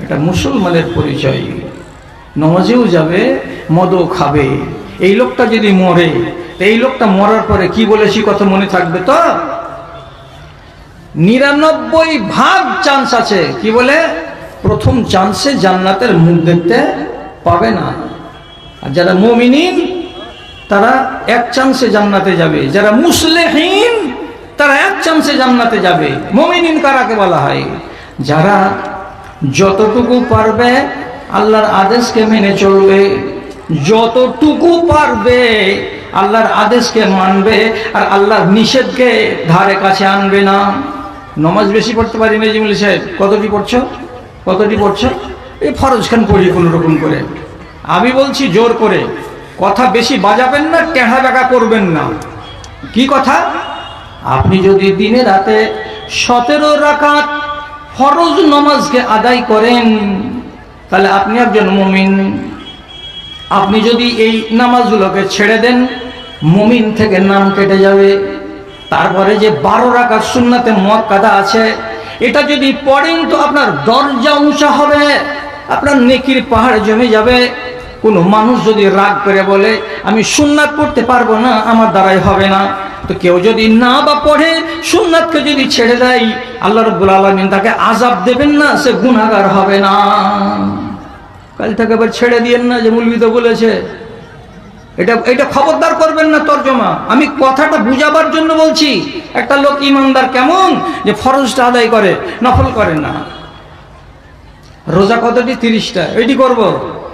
এটা মুসলমানের পরিচয়। নমাজেও যাবে, মদও খাবে। এই লোকটা যদি মরে, এই লোকটা মরার পরে কি বলেছি কথা মনে থাকবে তো? 99% চান্স আছে, কি বলে, প্রথম চান্সে জান্নাতের মুখ দেখতে পাবে না। আর যারা মুমিনিন তারা এক চান্সে জান্নাতে যাবে, যারা মুসলিহিন তারা এক চান্সে জান্নাতে যাবে। মুমিনিন কারাকে বলা হয়? যারা যতটুকু পারবে আল্লাহর আদেশকে মেনে চলবে, যতটুকু পারবে আল্লাহর আদেশকে মানবে, আর আল্লাহর নিষেধকে ধারে কাছে আনবে না। নমাজ বেশি পড়তে পারি না জিমুল সাহেব? কতটি পড়ছো? কতটি পড়ছো? এই ফরজ খান পড়ি কোনো রকম করে। আমি বলছি জোর করে, কথা বেশি বাজাবেন না, টেढ़ा বেঁকা করবেন না। কি কথা? আপনি যদি দিনে রাতে 17 রাকাত ফরজ নামাজকে আদায় করেন তাহলে আপনি একজন মুমিন। আপনি যদি এই নামাজগুলোকে ছেড়ে দেন, মুমিন থেকে নাম কেটে যাবে। তারপরে যে 12 রাকাত সুন্নাতে মুআক্কাদা আছে, এটা যদি পড়েন তো আপনার দরজা উঁচা হবে, আপনার নেকির পাহাড় জমে যাবে। কোনো মানুষ যদি রাগ করে বলে আমি সুন্নাত পড়তে পারবো না, আমার দ্বারাই হবে না, তো কেউ যদি না বা পড়ে সুন্নাতকে যদি ছেড়ে দেয়, আল্লাহ রাব্বুল আলামিন তাকে আযাব দেবেন না, সে গুনাহগার হবে না। কাল থেকে আবার ছেড়ে দিয়েন না যে মৌলবী তো বলেছে। এটা খবরদার করবেন না তর্জমা। আমি কথাটা বুঝাবার জন্য বলছি। একটা লোক ইমানদার কেমন, যে ফরজটা আদায় করে, নফল করে না। রোজা কতটি? 30টা, এটি করব,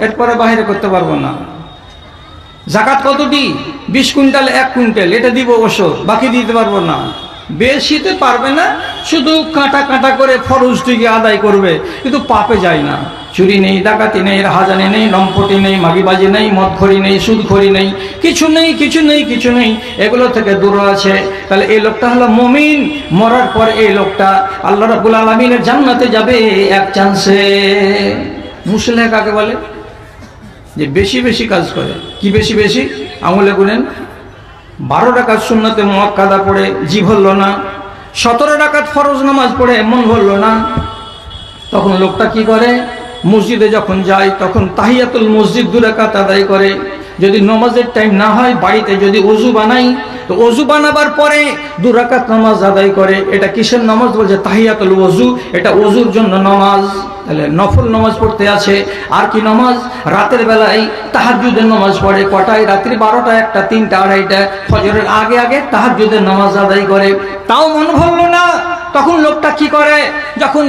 এরপরে বাইরে করতে পারবো না। জাকাত কতটি? 20 কুইন্টাল, 1 কুইন্টাল, এটা দিব অবশ্য, বাকি দিতে পারবো না। বেশিতে পারবে না, শুধু কাঁটা কাঁটা করে ফরজটিকে আদায় করবে, কিন্তু পাপে যায় না। চুরি নেই, ডাকাতি নেই, রাহাজানি নেই, লম্পটি নেই, মাগিবাজি নেই, মদখড়ি নেই, সুদখড়ি নেই, কিছু নেই, কিছু নেই, কিছু নেই, এগুলো থেকে দূরে আছে। তাহলে এই লোকটা হলো মুমিন। মরার পর এই লোকটা আল্লাহ রাব্বুল আলামিনের জান্নাতে যাবে এক চান্সে। মুসলিহ কাকে বলে? যে বেশি বেশি কাজ করে। কি বেশি বেশি? আঙুলে গুনেন। 12 রাকাত সুন্নাতে মুআক্কাদা পড়ে জি ভরল না, 17 রাকাত ফরজ নামাজ পড়ে মন ভরল না। তখন লোকটা কি করে? মসজিদে যখন যায় তখন তাহিয়াতুল মসজিদ 2 রাকাত আদায় করে। যদি নামাজের টাইম না হয়, বাড়িতে যদি ওযু বানাই, তো ওযু বানাবার পরে 2 রাকাত নামাজ আদায় করে। এটা কিসের নামাজ? বলছে তাহিয়াতুল ওযু, এটা ওযুর জন্য নামাজ। তাহলে নফল নামাজ পড়তে আছে। আর কি নামাজ? রাতের বেলায় তাহাজ্জুদের নামাজ পড়ে। কটায়? রাত্রি 12টা, 1টা, 3টা, 2:30, ফজরের আগে আগে তাহাজ্জুদের নামাজ আদায় করে। তাও মন ভরল না। তখন লোকটা কি করে? যখন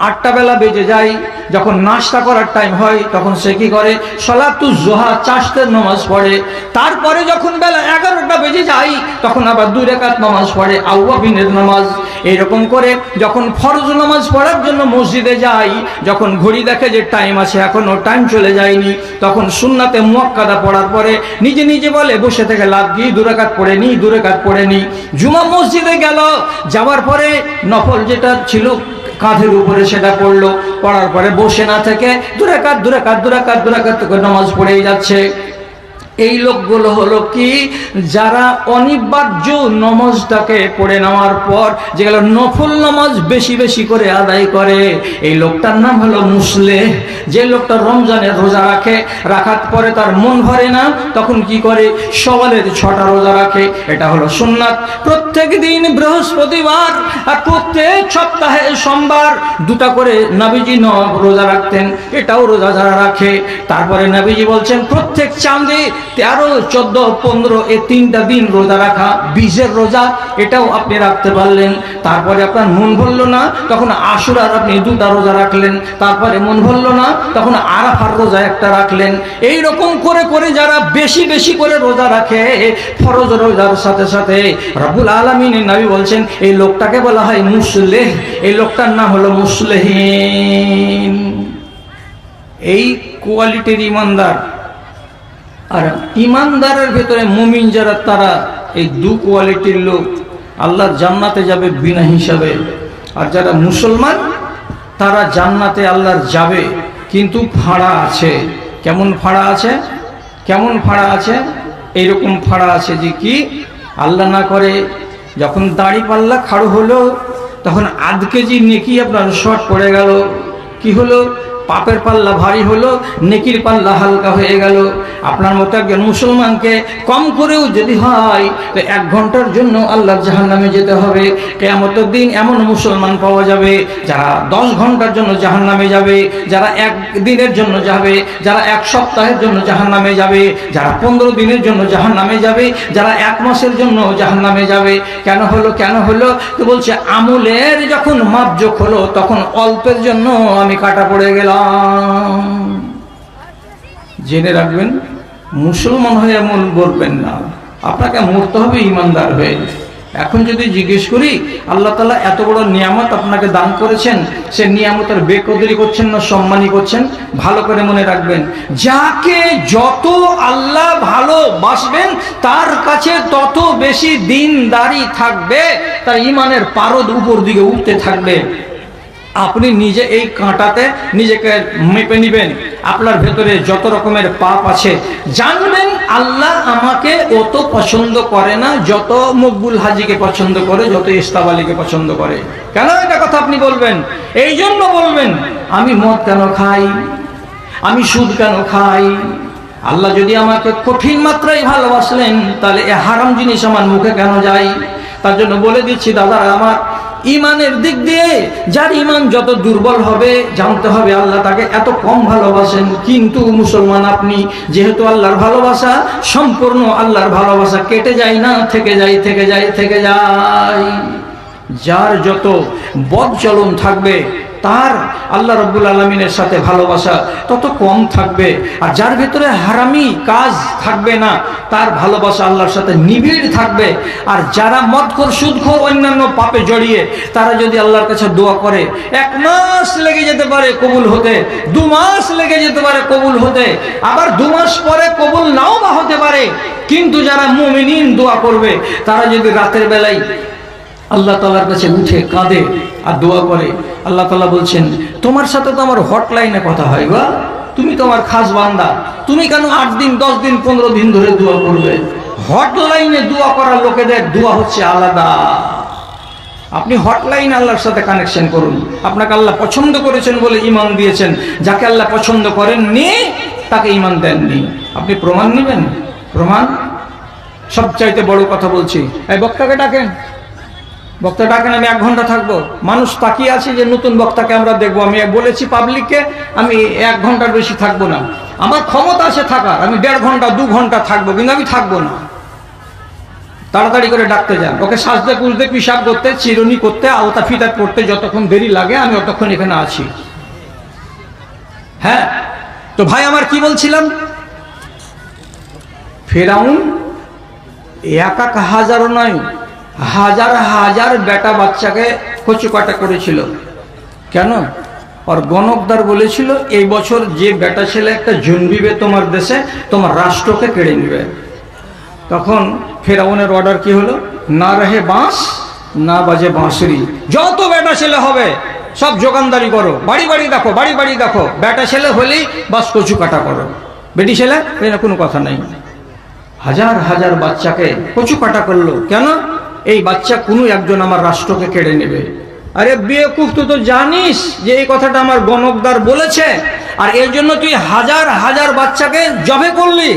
8টা বেলা বেজে যায়, যখন নাস্তা করার টাইম হয়, তখন সে কি করে? সালাতুজ জোহা, চাষতের নামাজ পড়ে। তারপরে যখন বেলা 11টা বেজে যায়, তখন আবার 2 রাকাত নামাজ পড়ে, আওয়াবিনের নামাজ। এইরকম করে যখন ফরজ নামাজ পড়ার জন্য মসজিদে যাই, যখন ঘড়ি দেখে যে টাইম আছে, এখনো টাইম চলে যায়নি, তখন সুন্নাতে মুআক্কাদা পড়ার পরে নিজে নিজে বলে বসে থেকে লাভ কি, 2 রাকাত পড়ে নি, 2 রাকাত পড়ে নি। জুমা মসজিদে গেল, যাওয়ার পরে নফল যেটা ছিল কাঁধের উপরে সেটা পড়লো। পড়ার পরে বসে না থেকে 2 রাকাত, 2 রাকাত, 2 রাকাত, 2 রাকাত করে নামাজ পড়েই যাচ্ছে। এই লোকগুলো হলো কি, যারা অনিবার্য নমাজটাকে পড়ে নেওয়ার পর যেগুলো নফল নামাজ বেশি বেশি করে আদায় করে, এই লোকটার নাম হলো মুসলেহ। যে লোকটা রমজানের রোজা রাখে, রাখার পরে তার মন ভরে না, তখন কি করে, সওয়ালের 6টা রোজা রাখে, এটা হলো সুন্নাত। প্রত্যেক দিন বৃহস্পতিবার আর প্রত্যেক সপ্তাহে সোমবার 2টা করে নবীজি রোজা রাখতেন, এটাও রোজা যারা রাখে। তারপরে নবীজি বলছেন প্রত্যেক চাঁদে 13, 14, 15 এই 3টা দিন রোজা রাখা, 20-এর রোজা, এটাও আপনি রাখতে পারলেন। তারপরে আপনার মন ভরল না, তখন আশুরার আপনি 2টা রোজা রাখলেন। তারপরে মন ভরল না, তখন আরাফার রোজা 1টা রাখলেন। এই রকম করে করে যারা বেশি বেশি করে রোজা রাখে, ফরজ রোজার সাথে সাথে, রব্বুল আলামিনের নবী বলছেন এই লোকটাকে বলা হয় মুসলেহ। এই লোকটার নাম হলো মুসলেহিন। এই কোয়ালিটির ইমানদার। আর ইমানদারের ভেতরে মুমিন যারা, তারা এই 2 কোয়ালিটির লোক, আল্লাহর জান্নাতে যাবে বিনা হিসাবে। আর যারা মুসলমান, তারা জান্নাতে আল্লাহর যাবে, কিন্তু ফাঁড়া আছে। কেমন ফাঁড়া আছে? কেমন ফাঁড়া আছে? এইরকম ফাঁড়া আছে যে কি, আল্লাহ না করে যখন দাড়ি পাল্লা খাড়ো হলো, তখন আধ কেজি নেকি আপনার শর্ট পড়ে গেল। কি হলো? পাপের পাল্লা ভারী হলো, নেকির পাল্লা হালকা হয়ে গেল। আপনার মতো একজন মুসলমানকে কম করেও যদি হয়, তো 1 ঘন্টার জন্য আল্লাহর জাহান্নামে যেতে হবে। কিয়ামতের দিন এমন মুসলমান পাওয়া যাবে যারা 10 ঘন্টার জন্য জাহান্নামে যাবে, যারা 1 দিনের জন্য যাবে, যারা 1 সপ্তাহের জন্য জাহান্নামে যাবে, যারা 15 দিনের জন্য জাহান্নামে যাবে, যারা 1 মাসের জন্য জাহান্নামে যাবে। কেন হলো? কেন হলো? তো বলছে আমলের যখন মাপজোক হলো, তখন অল্পের জন্য আমি কাটা পড়ে গেলাম। জেনে রাখবেন, মুসলমান হয়ে এমন বলবেন না, আপনাকে মরতে হবে ইমানদার হয়ে। এখন যদি জিজ্ঞেস করি, আল্লাহ তাআলা এত বড় নিয়ামত আপনাকে দান করেছেন, সে নিয়ামতের বেকদরি করছেন না সম্মানী করছেন? ভালো করে মনে রাখবেন, যাকে যত আল্লাহ ভালোবাসবেন, তার কাছে তত বেশি দিনদারি থাকবে, তার ইমানের পারদ উপর দিকে উঠতে থাকবে। আপনি নিজে এই কাঁটাতে নিজেকে মেপে নেবেন, আপনার ভেতরে যত রকমের পাপ আছে, জানবেন আল্লাহ আমাকে অত পছন্দ করে না যত মকবুল হাজিকে পছন্দ করে, যত ইস্তাবালিকে পছন্দ করে। কেন এটা কথা আপনি বলবেন? এই জন্য বলবেন, আমি মদ কেন খাই, আমি সুদ কেন খাই? আল্লাহ যদি আমাকে কঠিন মাত্রায় ভালোবাসলেন, তাহলে এ হারাম জিনিস আমার মুখে কেন যায়? তার জন্য বলে দিচ্ছি দাদা আমার, ইমানের দিক দিয়ে যার ইমান যত দুর্বল হবে, জানতে হবে আল্লাহ তাকে এত কম ভালোবাসেন। কিন্তু মুসলমান আপনি, যেহেতু আল্লাহর ভালোবাসা সম্পূর্ণ, আল্লাহর ভালোবাসা কেটে যায় না, থেকে যায় থেকে যায় থেকে যায়। যার যত বদ চলন থাকবে, তার আল্লাহ রাব্বুল আলামিনের সাথে ভালোবাসা তত কম থাকবে। আর যার ভেতরে হারামি কাজ থাকবে না, তার ভালোবাসা আল্লাহর সাথে নিবিড় থাকবে। আর যারা মদখোর, সুদখোর, অন্যান্য পাপে জড়িয়ে, তারা যদি আল্লাহর কাছে দোয়া করে, 1 মাস লেগে যেতে পারে কবুল হতে, 2 মাস লেগে যেতে পারে কবুল হতে, আবার 2 মাস পরে কবুল নাও বা হতে পারে। কিন্তু যারা মুমিনিন দোয়া করবে, তারা যদি রাতের বেলায় আল্লাহ তাআলার কাছে উঠে কাঁদে আর দোয়া করে, আল্লাহ তাআলা বলছেন তোমার সাথে তো আমার হটলাইনে কথা হয় গো, তুমি তো আমার খাস বান্দা, তুমি কেন 8 দিন 10 দিন 15 দিন ধরে দোয়া করবে? হটলাইনে দোয়া করার লোকেদের দোয়া হচ্ছে আলাদা। আপনি হটলাইন আল্লাহর সাথে কানেকশন করুন। আপনাকে আল্লাহ পছন্দ করেছেন বলে ঈমান দিয়েছেন, যাকে আল্লাহ পছন্দ করেননি তাকে ঈমান দেননি। আপনি প্রমাণ নেবেন? প্রমাণ সবচাইতে বড় কথা বলছি, এই বক্তাকে ডাকেন, বক্তা ডাকেন, আমি 1 ঘন্টা থাকবো। মানুষ তাকিয়ে আছে যে নতুন বক্তাকে আমরা দেখবো। আমি বলেছি পাবলিককে আমি 1 ঘন্টার বেশি থাকবো না। আমার ক্ষমতা আছে থাকার, আমি 1.5 ঘন্টা 2 ঘন্টা থাকবো, কিন্তু আমি থাকবো না। তাড়াতাড়ি করে ডাকতে যান, ওকে সাজতে কুজতে, পিসাব করতে, চিরুনি করতে, আলতা ফিতাত করতে যতক্ষণ দেরি লাগে, আমি অতক্ষণ এখানে আছি। হ্যাঁ, তো ভাই আমার কি বলছিলাম, ফেরাউন একা হাজারও নয়, হাজার হাজার বেটা বাচ্চাকে কচুকাটা করেছিল। কেন? আর গণকদার বলেছিল এই বছর যে বেটা ছেলে একটা জন্মিবে তোমার দেশে, তোমার রাষ্ট্রকে কেড়ে নেবে। তখন ফেরাউনের অর্ডার কি হলো, না রহে বাঁশ না বাজে বাঁশরি, যত বেটা ছেলে হবে সব যোগানদারি করো, বাড়ি বাড়ি দেখো, বাড়ি বাড়ি দেখো, বেটা ছেলে হলেই বাস কচু কাটা করো, বেটি ছেলে কোনো কথা নাই। হাজার হাজার বাচ্চাকে কচু কাটা করলো। কেন? এই বাচ্চা কোনো একজন আমার রাষ্ট্রকে কেড়ে নেবে। আরে বেকুফ, তুই তো জানিস যে এই কথাটা আমার গণকদার বলেছে, আর এর জন্য তুই হাজার হাজার বাচ্চাকে জবে করলি।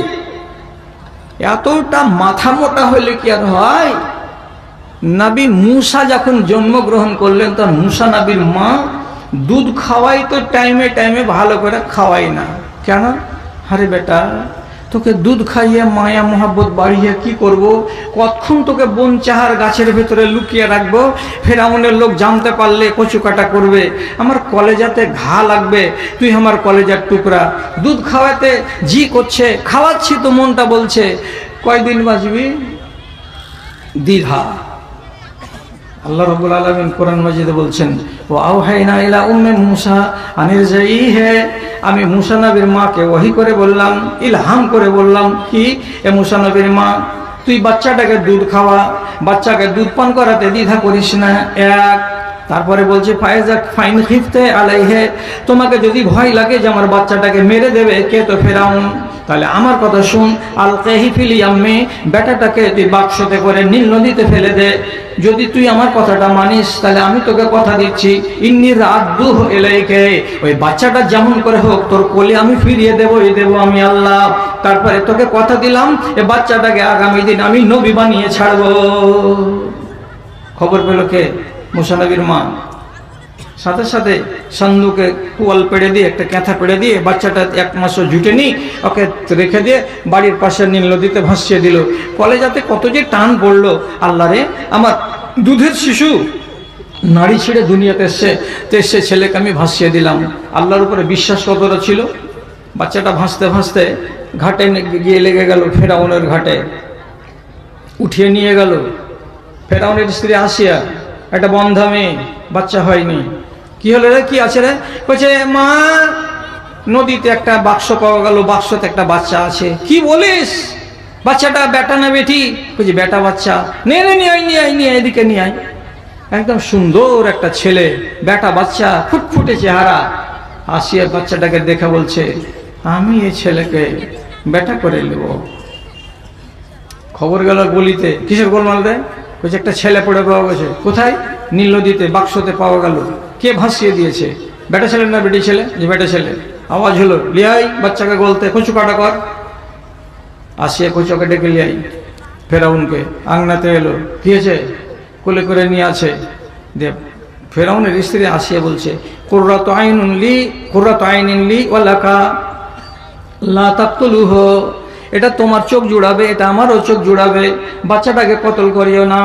এতটা মাথা মোটা হইলে কি আর হয়? নবী মুসা যখন জন্মগ্রহণ করলেন, তখন মুসা নবীর মা দুধ খাওয়াই তো টাইমে টাইমে ভালো করে খাওয়াই না। কেন? আরে বেটা, তোকে দুধ খাইয়ে মায়া মোহাব্বত বাড়িয়ে কি করব? কতক্ষণ তোকে বন চাহার গাছের ভেতরে লুকিয়ে রাখবো? ফেরাউনের লোক জানতে পারলে কচু কাটা করবে, আমার কলেজাতে ঘা লাগবে। তুই আমার কলেজার টুকরা, দুধ খাওয়াতে জি করছে, খাওয়াচ্ছি তো মনটা বলছে কয়দিন বাঁচবি? দ্বিধা। আল্লাহ রাব্বুল আলামিন কোরআন মাজিদে বলছেন, ও আওহাইনা ইলা উম্মে মুসা আনিরজাইহি, আমি মুসা নবীর মাকে ওহী করে বললাম, ইলহাম করে বললাম কি, এ মুসা নবীর মা, তুই বাচ্চাটাকে দুধ খাওয়া, বাচ্চাকে দুধ পান করাতে দ্বিধা করিস না। এক, তারপরে বলছে ফাইন খিফতে আলাইহে, তোমাকে যদি ভয় লাগে যে আমার বাচ্চাটাকে মেরে দেবে কে, তো ফেরাউন, তাহলে আমার কথা শুন, আলকাহি ফিল ইয়াম্মি, বেটাটাকে তুই বাক্সতে করে নীল নদীতে ফেলে দে। যদি তুই আমার কথাটা মানিস, তাহলে আমি তোকে কথা দিচ্ছি, ইন্নী রাদ্দুহু ইলাইকা, ওই বাচ্চাটা যেমন করে হোক তোর কোলে আমি ফিরিয়ে দেবো আমি আল্লাহ। তারপরে তোকে কথা দিলাম, এই বাচ্চাটাকে আগামী দিন আমি নবী বানিয়ে ছাড়বো। খবর পেল কে? মুসা নবীর মা। সাথে সাথে সান্দুকে কুয়াল পেড়ে দিয়ে, একটা ক্যাঁথা পেড়ে দিয়ে, বাচ্চাটা 1 মাসও জুটেনি, ওকে রেখে দিয়ে বাড়ির পাশে নীল নদীতে ভাসিয়ে দিল। কলেজাতে কত যে টান পড়লো, আল্লাহ রে, আমার দুধের শিশু নাড়ি ছিঁড়ে দুনিয়াতে এসছে, তো সে ছেলেকে আমি ভাসিয়ে দিলাম। আল্লাহর উপরে বিশ্বাস কতটা ছিল? বাচ্চাটা ভাসতে ভাসতে ঘাটে গিয়ে লেগে গেল, ফেরাউনের ঘাটে উঠিয়ে নিয়ে গেল। ফেরাউনের স্ত্রী আসিয়া, একটা বন্ধা মেয়ে, বাচ্চা হয়নি। কি হলো রে, কি আছে রে? বলছে মা, নদীতে একটা বাক্স পাওয়া গেল, বাক্সতে একটা বাচ্চা আছে। কি বলিস? বাচ্চাটা বেটা না বেটি? বলছি বেটা বাচ্চা। নিয়ে এদিকে নিয়ে আয়। একদম সুন্দর একটা ছেলে, বেটা বাচ্চা, ফুটফুটে চেহারা। আসিয়া বাচ্চাটাকে দেখে বলছে, আমি এই ছেলেকে বেটা করে নেব। খবর গেল গলিতে, কিসের গোলমাল দেয়? বলছে একটা ছেলে পড়ে পাওয়া গেছে। কোথায়? নীল নদীতে বাক্সতে পাওয়া গেল। কে ভাসিয়ে দিয়েছে? বেটা ছেলে না বেটি ছেলে? যে বেটা ছেলে। আওয়াজ হলো, লিয়াই বাচ্চাকে গলতে, কচু কাটা কর। আসিয়া কচুকে ডেকে লিয়াই। ফেরাউনকে আংনাতে এলো, কি হয়েছে? কোলে করে নিয়ে আছে। দেব ফেরাউনের স্ত্রী আসিয়া বলছে, কুররাতু আইনুন লি ওয়া লাকা লা তাকতুলুহু, এটা তোমার চোখ জুড়াবে, এটা আমারও চোখ জুড়াবে, বাচ্চাটাকে কতল করিও না।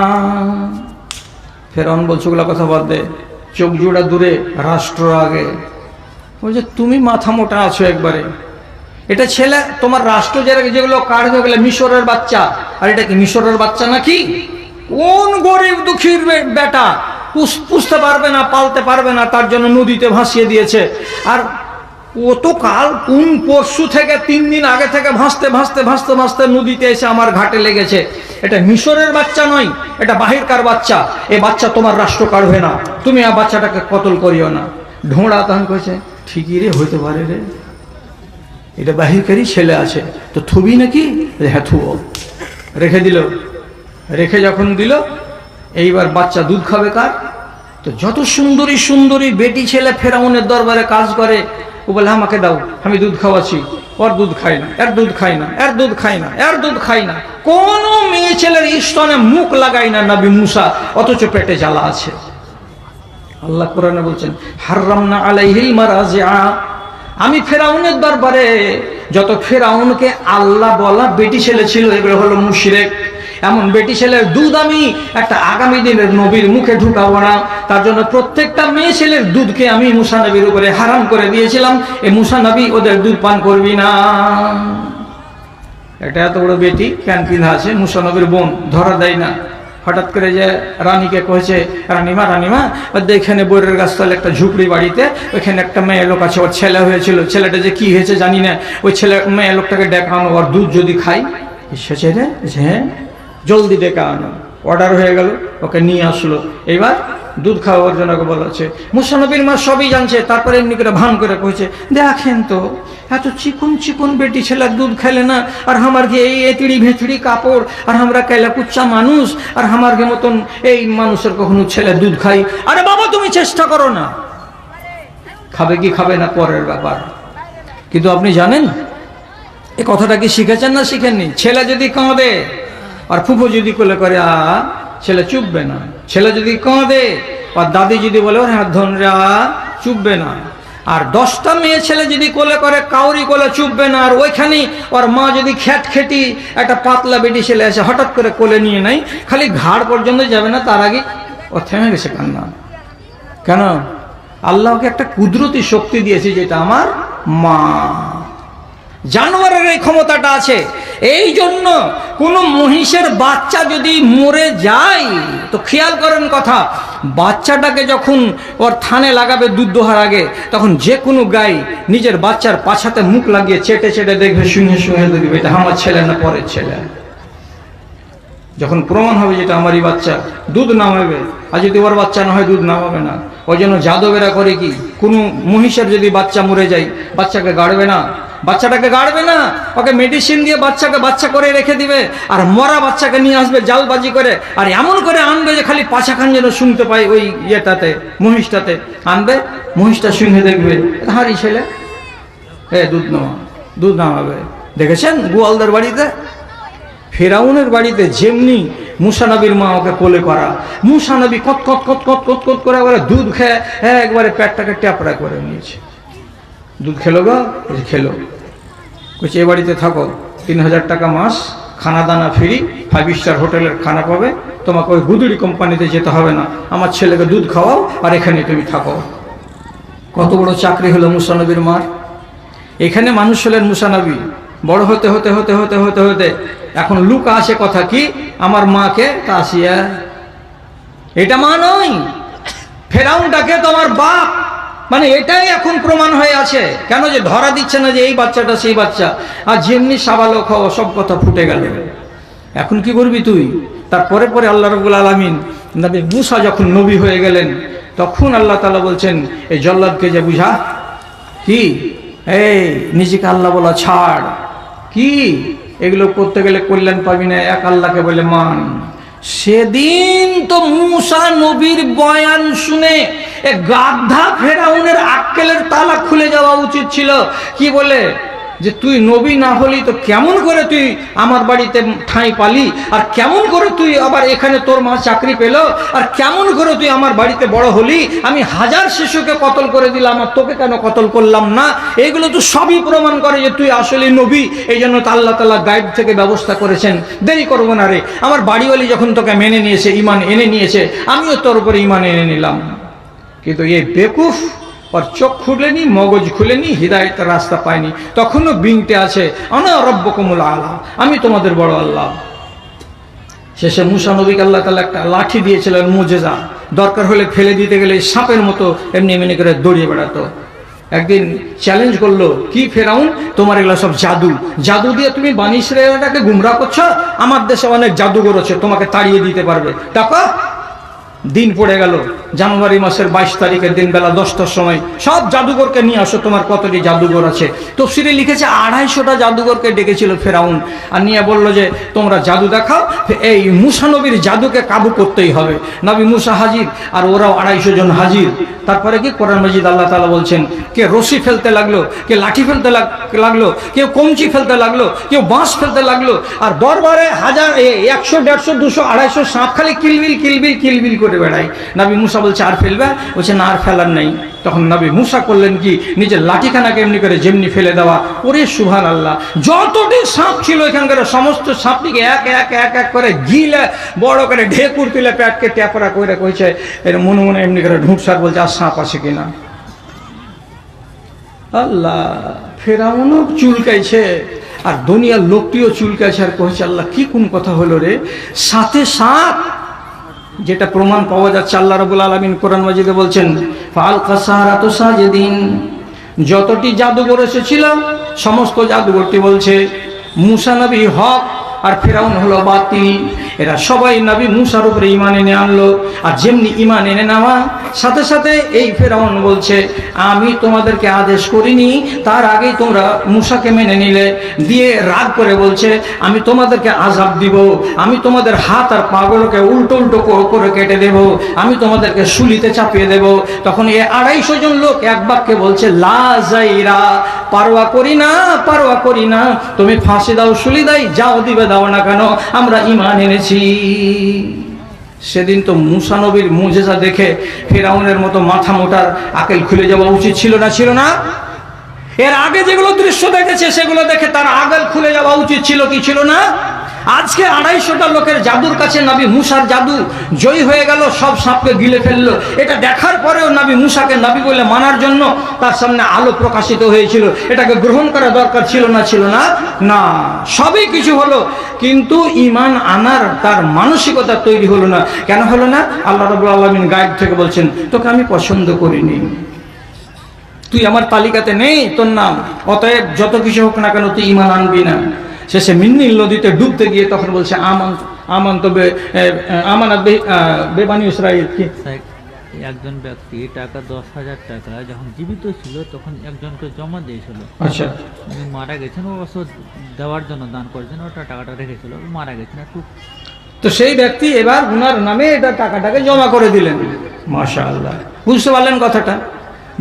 ফেরাউন বলছে, ওগুলা কথা বাদ দে, চোখ জুড়া দূরে, রাষ্ট্র আগে। বলছে তুমি মাথা মোটা আছো একবারে। এটা ছেলে, তোমার রাষ্ট্র যেগুলো কাঢ়বে ওগুলো মিশরের বাচ্চা, আর এটা কি মিশরের বাচ্চা নাকি? কোন গরিব দুঃখীর বেটা পুষতে পারবে না, পালতে পারবে না, তার জন্য নদীতে ভাসিয়ে দিয়েছে। আর গতকাল কোন পরশু থেকে 3 দিন আগে থেকে ভাসতে নদীতে এসে আমার ঘাটে লেগেছে। এটা মিশরের বাচ্চা নয়, এটা বাহিরকার বাচ্চা। এই বাচ্চা তোমার রাষ্ট্র কাঢ়বে না, তুমি আর বাচ্চাটাকে কতল করিও না। ঢোঁড়া তখন কইছে, ঠিকই রে, হইতে পারে রে, এটা বাহিরকারই ছেলে আছে, তো থুবি নাকি? হ্যাঁ থুবো। রেখে দিল। রেখে যখন দিল, এইবার বাচ্চা দুধ খাবে কার? তো যত সুন্দরী বেটি ছেলে ফেরাউনের দরবারে কাজ করে, ও বলে আমাকে দাও, আমি দুধ খাওয়াচ্ছি। ওর দুধ খায় না, এর দুধ খায় না। কোন মেয়ে ছেলের স্তনে মুখ লাগাই না নবী মুসা, অথচ পেটে জ্বালা আছে। আল্লাহ কোরআনে বলছেন, হাররামনা আলাইহিল মারাজিআ, আমি ফেরাউনের দরবারে যত ফেরাউনকে আল্লাহ বলা বেটি ছেলে ছিল, এগুলো হলো মুশরিক। এমন বেটি ছেলের দুধ আমি একটা আগামী দিনের নবীর মুখে ঢুকাবো না। তার জন্য প্রত্যেকটা মেয়ে ছেলের দুধকে আমি মুসা নবীর উপরে হারাম করে দিয়েছিলাম। এই মুসা নবী ওদের দুধ পান করবি না। এটা এত বড় বেটি ক্যান কিনা আছে, মুসা নবীর বোন, ধরা দেয় না। হঠাৎ করে যে রানীকে কয়েছে, রানীমা এখানে বৈরের গাছতলে একটা ঝুপড়ি বাড়িতে, ওইখানে একটা মেয়ে লোক আছে, ওর ছেলে হয়েছিল, ছেলেটা যে কি হয়েছে জানি না, ওই মেয়ে লোকটাকে ডেকানো, ওর দুধ যদি খাই। এসেছে রে, হ্যাঁ জলদি ডেকে আনো। অর্ডার হয়ে গেল, ওকে নিয়ে আসলো। এইবার দুধ খাওয়ার জন্য বলেছে। মুসা নবীর মা সবই জানছে, তারপরে এমনি করে ভান করে কইছে, দেখেন তো এত চিকন চিকন বেটি ছেলে দুধ খেলে না, আর আমার গে এই এতিড়ি ভেঁচড়ি কাপড়, আর আমরা কেলা কুচ্চা মানুষ, আর আমার গে মতন এই মানুষের কখনো ছেলে দুধ খাই। আরে বাবা তুমি চেষ্টা করো না, খাবে কি খাবে না পরের ব্যাপার। কিন্তু আপনি জানেন এই কথাটা কি শিখেছেন না শিখেননি? ছেলে যদি কাঁদে আর ফুফু যদি কোলে করে ছেলে চুপবে না, ছেলে যদি কাঁদে আর দাদি যদি বলে ওর হাত ধন চুপবে না। আর 10টা মেয়ে ছেলে যদি কোলে করে কাউরি কোলে চুপবে না। আর ওইখানেই ওর মা যদি খেটি একটা পাতলা বেটি ছেলে এসে হঠাৎ করে কোলে নিয়ে নেয়, খালি ঘাড় পর্যন্ত যাবে না, তার আগে ও থেমে গেছে কান্না। কেন? আল্লাহকে একটা কুদরতি শক্তি দিয়েছে, যেটা আমার মা। জানোয়ারের এই ক্ষমতাটা আছে। এই জন্য কোন মহিষের বাচ্চা যদি মরে যায় তো খেয়াল করেন কথা, বাচ্চাটাকে যখন ওর থানে লাগাবে দুধ দোহার আগে, তখন যে কোনো গাই নিজের বাচ্চার পাছাতে মুখ লাগিয়ে চেটে চেটে দেখবে, শুনে শুনে দেখবে এটা আমার ছেলে না পরের ছেলে। যখন প্রমাণ হবে যেটা আমারই বাচ্চা, দুধ নামাবে। আর যদি ওর বাচ্চা না হয় দুধ নামাবে না। ওই জন্য যাদবেরা করে কি, কোনো মহিষের যদি বাচ্চা মরে যায় বাচ্চাকে গাড়বে না, বাচ্চাটাকে গাড়বে না, ওকে মেডিসিন দিয়ে বাচ্চাকে বাচ্চা করে রেখে দিবে। আর মরা বাচ্চাকে নিয়ে আসবে জালবাজি করে, আর এমন করে আনবে যে খালি পাছাখান যেন শুনতে পাই ওই ইয়েটাতে, মহিষটাতে আনবে। মহিষটা শুনে দেখবে হারি ছেলে, দুধ নামাবে। দেখেছেন গোয়ালদের বাড়িতে, ফেরাউনের বাড়িতে যেমনি মুসা নবীর মা ওকে কোলে করা, মুসা নবী কত কত কত কত কত কত করে একবারে দুধ খেয়ে একবারে পেটটাকে ট্যাপড়া করে নিয়েছে। দুধ খেলো গো, খেলো। বলছে এ বাড়িতে থাকো, 3000 টাকা মাস, খানা দানা ফ্রি, 5 স্টার হোটেলের খানা পাবে, তোমাকে ওই গুদুড়ি কোম্পানিতে যেতে হবে না, আমার ছেলেকে দুধ খাওয়াও আর এখানে তুমি থাকো। কত বড় চাকরি হলো মুসা নবীর মার। এখানে মানুষ হলেন মুসা নবী। বড় হতে হতে হতে হতে হতে হতে এখন লুকা আসে কথা কি, আমার মাকে কাশিয়া, এটা মা নয়, ফেরাউনটাকে তোমার বাপ। মানে এটাই এখন প্রমাণ হয়ে আছে। কেন? যে ধরা দিচ্ছে না যে এই বাচ্চাটা সেই বাচ্চা। আর যেমনি সাবালক হওয়া সব কথা ফুটে গেল। এখন কি করবি তুই? তারপরে পরে আল্লাহ রাব্বুল আলামিন নবী মুসা যখন নবী হয়ে গেলেন, তখন আল্লাহ তাআলা বলছেন এই জল্লাদকে যে বুঝা কি, এই নিজেকে আল্লাহ বলা ছাড়, কি এগুলো করতে গেলে কল্যাণ পাবি না, এক আল্লাহকে বলে মান। সেদিন তো মুসা নবীর বয়ান শুনে এ গাধা ফেরাউনের আক্কেলের তালা খুলে যাওয়া উচিত ছিল। কি বলে যে তুই নবী না হলি তো কেমন করে তুই আমার বাড়িতে ঠাঁই পালি, আর কেমন করে তুই আবার এখানে তোর মা চাকরি পেল, আর কেমন করে তুই আমার বাড়িতে বড় হলি, আমি 1000 শিশুকে কতল করে দিলাম আর তোকে কেন কতল করলাম না। এইগুলো তো সবই প্রমাণ করে যে তুই আসলে নবী। এই জন্য তো আল্লাহ তাআলা গায়েব থেকে ব্যবস্থা করেছেন, দেরি করবো না রে, আমার বাড়িওয়ালি যখন তোকে মেনে নিয়েছে, ইমান এনে নিয়েছে, আমিও তোর উপরে ইমান এনে নিলাম। কিন্তু এই বেকুফ ওর চোখ খুলেনি, মগজ খুলেনি, হৃদায়তের রাস্তা পায়নি, তখনও বিনতে আছে আনা রব্বুকুমুল আলা, আমি তোমাদের বড় আল্লাহ। শেষে মুসা নবীকে আল্লাহ তাআলা একটা লাঠি দিয়েছিলেন, মুজেজা, দরকার হলে ফেলে দিতে গেলে সাপের মতো এমনি এমনি করে দৌড়িয়ে বেড়াতো। একদিন চ্যালেঞ্জ করলো, কি ফেরাউন, তোমার এগুলো সব জাদু, জাদু দিয়ে তুমি বানি ইসরায়েলটাকে গুমরাহ করছো, আমার দেশে অনেক জাদুঘর আছে, তোমাকে তাড়িয়ে দিতে পারবে। দেখো দিন পড়ে গেল, জানুয়ারি মাসের 22 তারিখের দিন বেলা 10টার সময় সব জাদুঘরকে নিয়ে আসো, তোমার কতটি জাদুঘর আছে। তফসিরে লিখেছে 250টা জাদুঘরকে ডেকেছিল ফেরাউন, আর নিয়ে বললো যে তোমরা জাদু দেখাও, এই মুসা নবীর জাদুকে কাবু করতেই হবে। নবী মুসা হাজির, আর ওরাও 250 জন হাজির। তারপরে কি কোরআন মাজিদ আল্লাহ তাআলা বলছেন, কে রশি ফেলতে লাগলো, কে লাঠি ফেলতে লাগলো, কেউ কঞ্চি ফেলতে লাগলো, কেউ বাঁশ ফেলতে লাগলো, আর দরবারে 1000 100 150 200 250 সাপ খালি কিলবিল কিলবিল কিলবিল করে বেড়ায়। নবী মুসা বলছে আর ফেলবে, বলছে না আর ফেলার নেই। তখন নবী মুসা করলেন কি, নিজের লাঠিখানাকে এমনি করে যেমনি ফেলে দেওয়া। ওরে সুবহানাল্লাহ, যতটি সাপ ছিল এখানকার সমস্ত সাপটিকে এক এক এক এক করে গিলে বড় করে ঢেকুর তুলে পেটকে ট্যাপরা করে কইছে, এর মনে মনে এমনি করে ঢুকসার বলছে আর সাপ আছে কিনা। আল্লাহ, ফেরাউনও চুলকাইছে আর দুনিয়ার লোকটিও চুলকাইছে, আর কইছে আল্লাহ কি কোন কথা হলো রে। সাথে সাথ যেটা প্রমাণ পাওয়া যাচ্ছে, আল্লাহ রাব্বুল আলামিন কোরআন মাজিদে বলছেন ফালকা সাহারাতু সাজিদিন, যতটি জাদুঘর এসেছিল সমস্ত জাদুঘরটি বলছে মুসা নবী হক আর ফেরাউন হলো বাতিল। এরা সবাই নবী মুসার উপরে ঈমান এনে আনলো। আর যেমনি ঈমান এনে নেওয়া সাথে সাথে এই ফেরাউন বলছে, আমি তোমাদেরকে আদেশ করিনি, তার আগেই তোমরা মুসাকে মেনে নিলে। দিয়ে রাগ করে বলছে, আমি তোমাদেরকে আযাব দিব, আমি তোমাদের হাত আর পাগুলোকে উল্টো উল্টো করে কেটে দেব, আমি তোমাদেরকে শুলিতে চাপিয়ে দেব। তখন এই 250 জন লোক এক বাক্যে বলছে, লা যাইরা, পারোয়া করি না, পারোয়া করি না, তুমি ফাঁসি দাও, শুলি দাও, যাও দিবে দাও না কেন, আমরা ঈমান এনেছি। সেদিন তো মুসা নবীর মুজেজা দেখে ফিরআউনের মতো মাথা মোটার আকেল খুলে যাওয়া উচিত ছিল না? ছিল না? এর আগে যেগুলো দৃশ্য দেখেছে সেগুলো দেখে তার আকেল খুলে যাওয়া উচিত ছিল কি ছিল না? আজকে 250টা লোকের জাদুর কাছে নবী মুসার জাদু জয়ী হয়ে গেল, সব সাপকে গিলে ফেললো। এটা দেখার পরেও নবী মুসাকে নবী বলে মানার জন্য তার সামনে আলো প্রকাশিত হয়েছিল, এটাকে গ্রহণ করা দরকার ছিল না? ছিল না? না, সবই কিছু হলো, কিন্তু ঈমান আনার তার মানসিকতা তৈরি হলো না। কেন হলো না? আল্লাহ রাব্বুল আলামিন গায়েব থেকে বলছেন, তোকে আমি পছন্দ করিনি, তুই আমার তালিকাতে নেই, তোর নাম, অতএব যত কিছু হোক না কেন তুই ঈমান আনবি না। শেষে মিন্নিল নদীতে ডুবতে গিয়ে তখন বলছে, বেবানি ইসরাইল। কি একজন ব্যক্তি টাকা 10,000 টাকা যখন জীবিত ছিল তখন একজনকে জমা দিয়েছিল। আচ্ছা, উনি মারা গেছেন, ও অবশ্য দেওয়ার জন্য দান করেছেন, ওটা টাকাটা রেখেছিল, মারা গেছেন একটু। তো সেই ব্যক্তি এবার উনার নামে এটা টাকাটাকে জমা করে দিলেন। মাশাআল্লাহ, বুঝতে পারলেন কথাটা?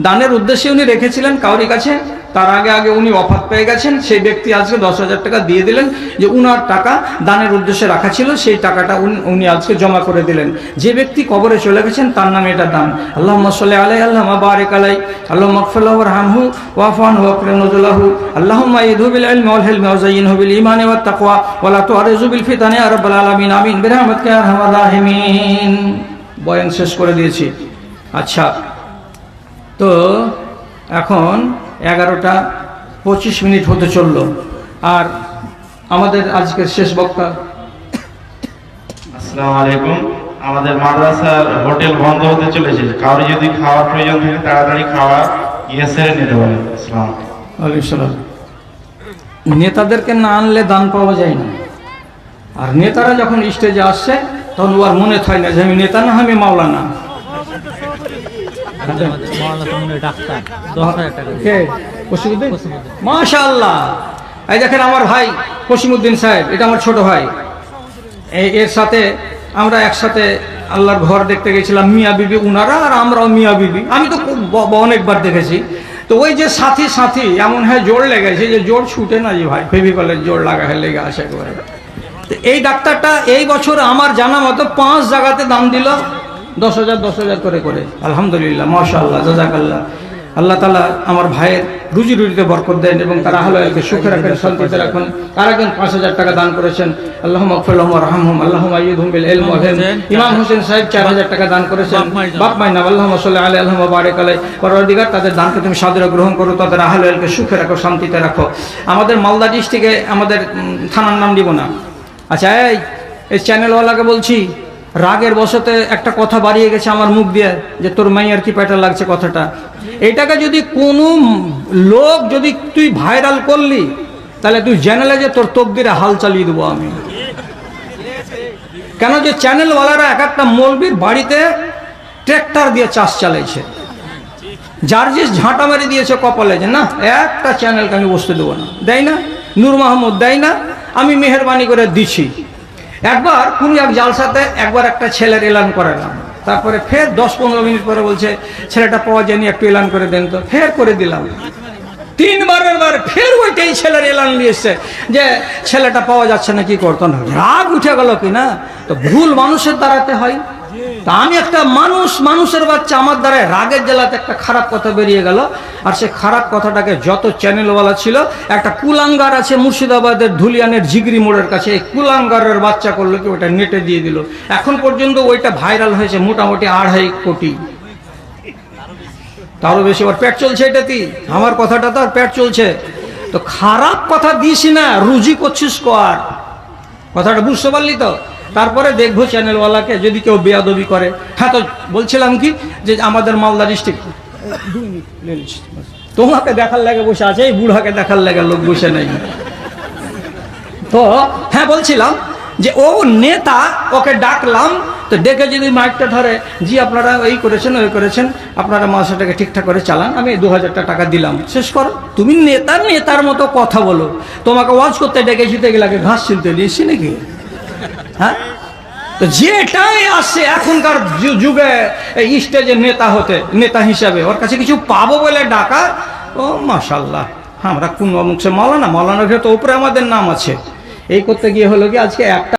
দানের উদ্দেশ্যে উনি রেখেছিলেন কাউরি কাছে, তার আগে আগে উনি অফাত পেয়ে গেছেন, সেই ব্যক্তি আজকে 10,000 টাকা দিয়ে দিলেন, যে উনার টাকা দানের উদ্দেশ্যে রাখা ছিল, সেই টাকাটা উনি আজকে জমা করে দিলেন। যে ব্যক্তি কবরে চলে গেছেন তার নামে এটা দান। আল্লাহুম্মা সাল্লি আলাইহি, আল্লাহুম্মা বারিক আলাইহি, আল্লাহুম্মা ইগফির লাহু ওয়ারহামহু ওয়াফু আনহু ওয়াকরিম নুজুলাহু, আল্লাহুম্মা ইদহু বিল ইলমি ওয়াল হিলমি ওয়াযায়্যিনহু বিল ঈমানি ওয়াত তাকওয়া ওয়া লা তুআরিযু বিল ফিতানি ইয়া রাব্বাল আলামিন, আমিন বিরহমাতিকা ইয়া আরহামার রাহিমিন। বয়ান শেষ করে দিয়েছি। আচ্ছা, তো এখন 11:25 হতে চললো, আর আমাদের আজকের শেষ বক্তা। আসসালামু আলাইকুম। আমাদের মাদ্রাসার হোটেল বন্ধ হতে চলেছে, কারো যদি খাওয়ার প্রয়োজন থাকে তাড়াতাড়ি খাওয়া সেরে নিতে পারে। আসসালাম আলাইকুম। নেতাদেরকে না আনলে দান পাওয়া যায় না, আর নেতারা যখন স্টেজে আসছে তখন ওর মনে হয় না যে আমি নেতা না, আমি মাওলানা। মাশাআল্লাহ, এই দেখেন আমার ভাই কসিমউদ্দিন সাহেব, এটা আমার ছোট ভাই। এর সাথে আমরা একসাথে আল্লাহর ঘর দেখতে গেছিলাম, মিয়া বিবি উনারা আর আমরাও মিয়া বিবি। আমি তো অনেকবার দেখেছি। তো ওই যে সাথী সাথী এমন হয় জোর লেগেছে, যে জোর ছুটে না যে ভাই, ফেভিকলের জোর লাগা হয়ে লেগে আসে একবারে। তো এই ডাক্তারটা এই বছর আমার জানা মতো 5 জায়গাতে দাম দিল 10,000 করে করে। আলহামদুলিল্লাহ, মাশাআল্লাহ, জাযাকাল্লাহ। আল্লাহ তাআলা আমার ভাইয়ের রুজি রুজিতে বরকত দেন এবং তারা আহলকে সুখে রাখেন, শান্তিতে রাখুন। আরেকজন 5,000 টাকা দান করেছেন, আল্লাহুম্মা ইগফির লাহুম ওয়ারহামহুম, আল্লাহুম্মা আইয়িদহুম বিল ইলমি ওয়াল হিলম। ইমাম হোসেন সাহেব 4,000 টাকা দান করেছেন। বাপ মায়ের নাম আল্লাহুম্মা সাল্লি আলাইহি, আল্লাহুম্মা বারিক আলাইহি। পরওয়ারদিগার তাদের দানকে তুমি সাদরে গ্রহণ করো, তাদের আহলকে সুখে রাখো, শান্তিতে রাখো। আমাদের মালদা ডিস্ট্রিক্টে আমাদের থানার নাম দিব না। আচ্ছা, এই চ্যানেলওয়ালাকে বলছি, রাগের বশতে একটা কথা বাড়িয়ে গেছে আমার মুখ দিয়ে, যে তোর মাইয়ার কি প্যাটার লাগছে কথাটা। এটাকে যদি কোনো লোক যদি তুই ভাইরাল করলি, তাহলে তুই জেনে যে তোর তকদিরে হাল চালিয়ে দেবো আমি। কেন যে চ্যানেলওয়ালারা এক একটা মৌলবীর বাড়িতে ট্র্যাক্টর দিয়ে চাষ চালাইছে, যার যে ঝাঁটা মারি দিয়েছে কপালে, যে না একটা চ্যানেলকে আমি বসতে দেবো না, দেয় না। নূর মাহমুদ দেয় না, আমি মেহরবানি করে দিচ্ছি। একবার কোন এক জালসাতে একবার একটা ছেলের এলান করালাম, তারপরে ফের 10-15 মিনিট পরে বলছে ছেলেটা পাওয়া যায়নি, একটু এলান করে দেন তো। ফের করে দিলাম, 3বারের বার ফের ওইটাই ছেলের এলান নিয়ে এসছে যে ছেলেটা পাওয়া যাচ্ছে না, কি করতো না। রাগ উঠে গেল কি না, তো ভুল মানুষের দ্বারাতে হয়। তা আমি একটা মানুষের বাচ্চা, আমার দ্বারা রাগের জেলাতে একটা খারাপ কথা বেরিয়ে গেল, আর সে খারাপ কথাটাকে যত চ্যানেলওয়ালা ছিল, একটা কুলাঙ্গার আছে মুর্শিদাবাদের ধুলিয়ানের জিগরি মোড়ের কাছে, এই কুলাঙ্গারের বাচ্চা করলো কি ওটা নেটে দিয়ে দিল। এখন পর্যন্ত ওইটা ভাইরাল হয়েছে মোটামুটি 2.5 কোটি, তারও বেশি। ওর পেট চলছে এটাতেই, আমার কথাটা তো আর পেট চলছে। তো খারাপ কথা দিস না, রুজি করছিস কর, কথাটা বুঝতে পারলি তো। তারপরে দেখবো চ্যানেলওয়ালাকে যদি কেউ বেয়াদবি করে। হ্যাঁ, তো বলছিলাম কি, যে আমাদের মালদা ডিস্ট্রিক্ট, তোমাকে দেখার লাগে বসে আছে, এই বুড়াকে দেখার লাগে লোক বসে নাই। তো হ্যাঁ, বলছিলাম যে ও নেতা, ওকে ডাকলাম, তো ডেকে যদি মাইকটা ধরে, জি আপনারা এই করেছেন ওই করেছেন, আপনারা মাসাটাকে ঠিকঠাক করে চালান, আমি 2000 টাকা দিলাম, শেষ করো। তুমি নেতার মতো কথা বলো। তোমাকে ওয়াজ করতে ডেকেছি তো এগুলাকে ঘাস ছিলতে দিয়েছি নাকি? হ্যাঁ, তো যেটাই আসে এখনকার যুগে এই স্টেজে নেতা হিসাবে ওর কাছে কিছু পাবো বলে ডাকা, ও মাশাল্লাহ, আমরা কোন অমুক সে মৌলানার ভেতর উপরে আমাদের নাম আছে। এই করতে গিয়ে হলো কি আজকে একটা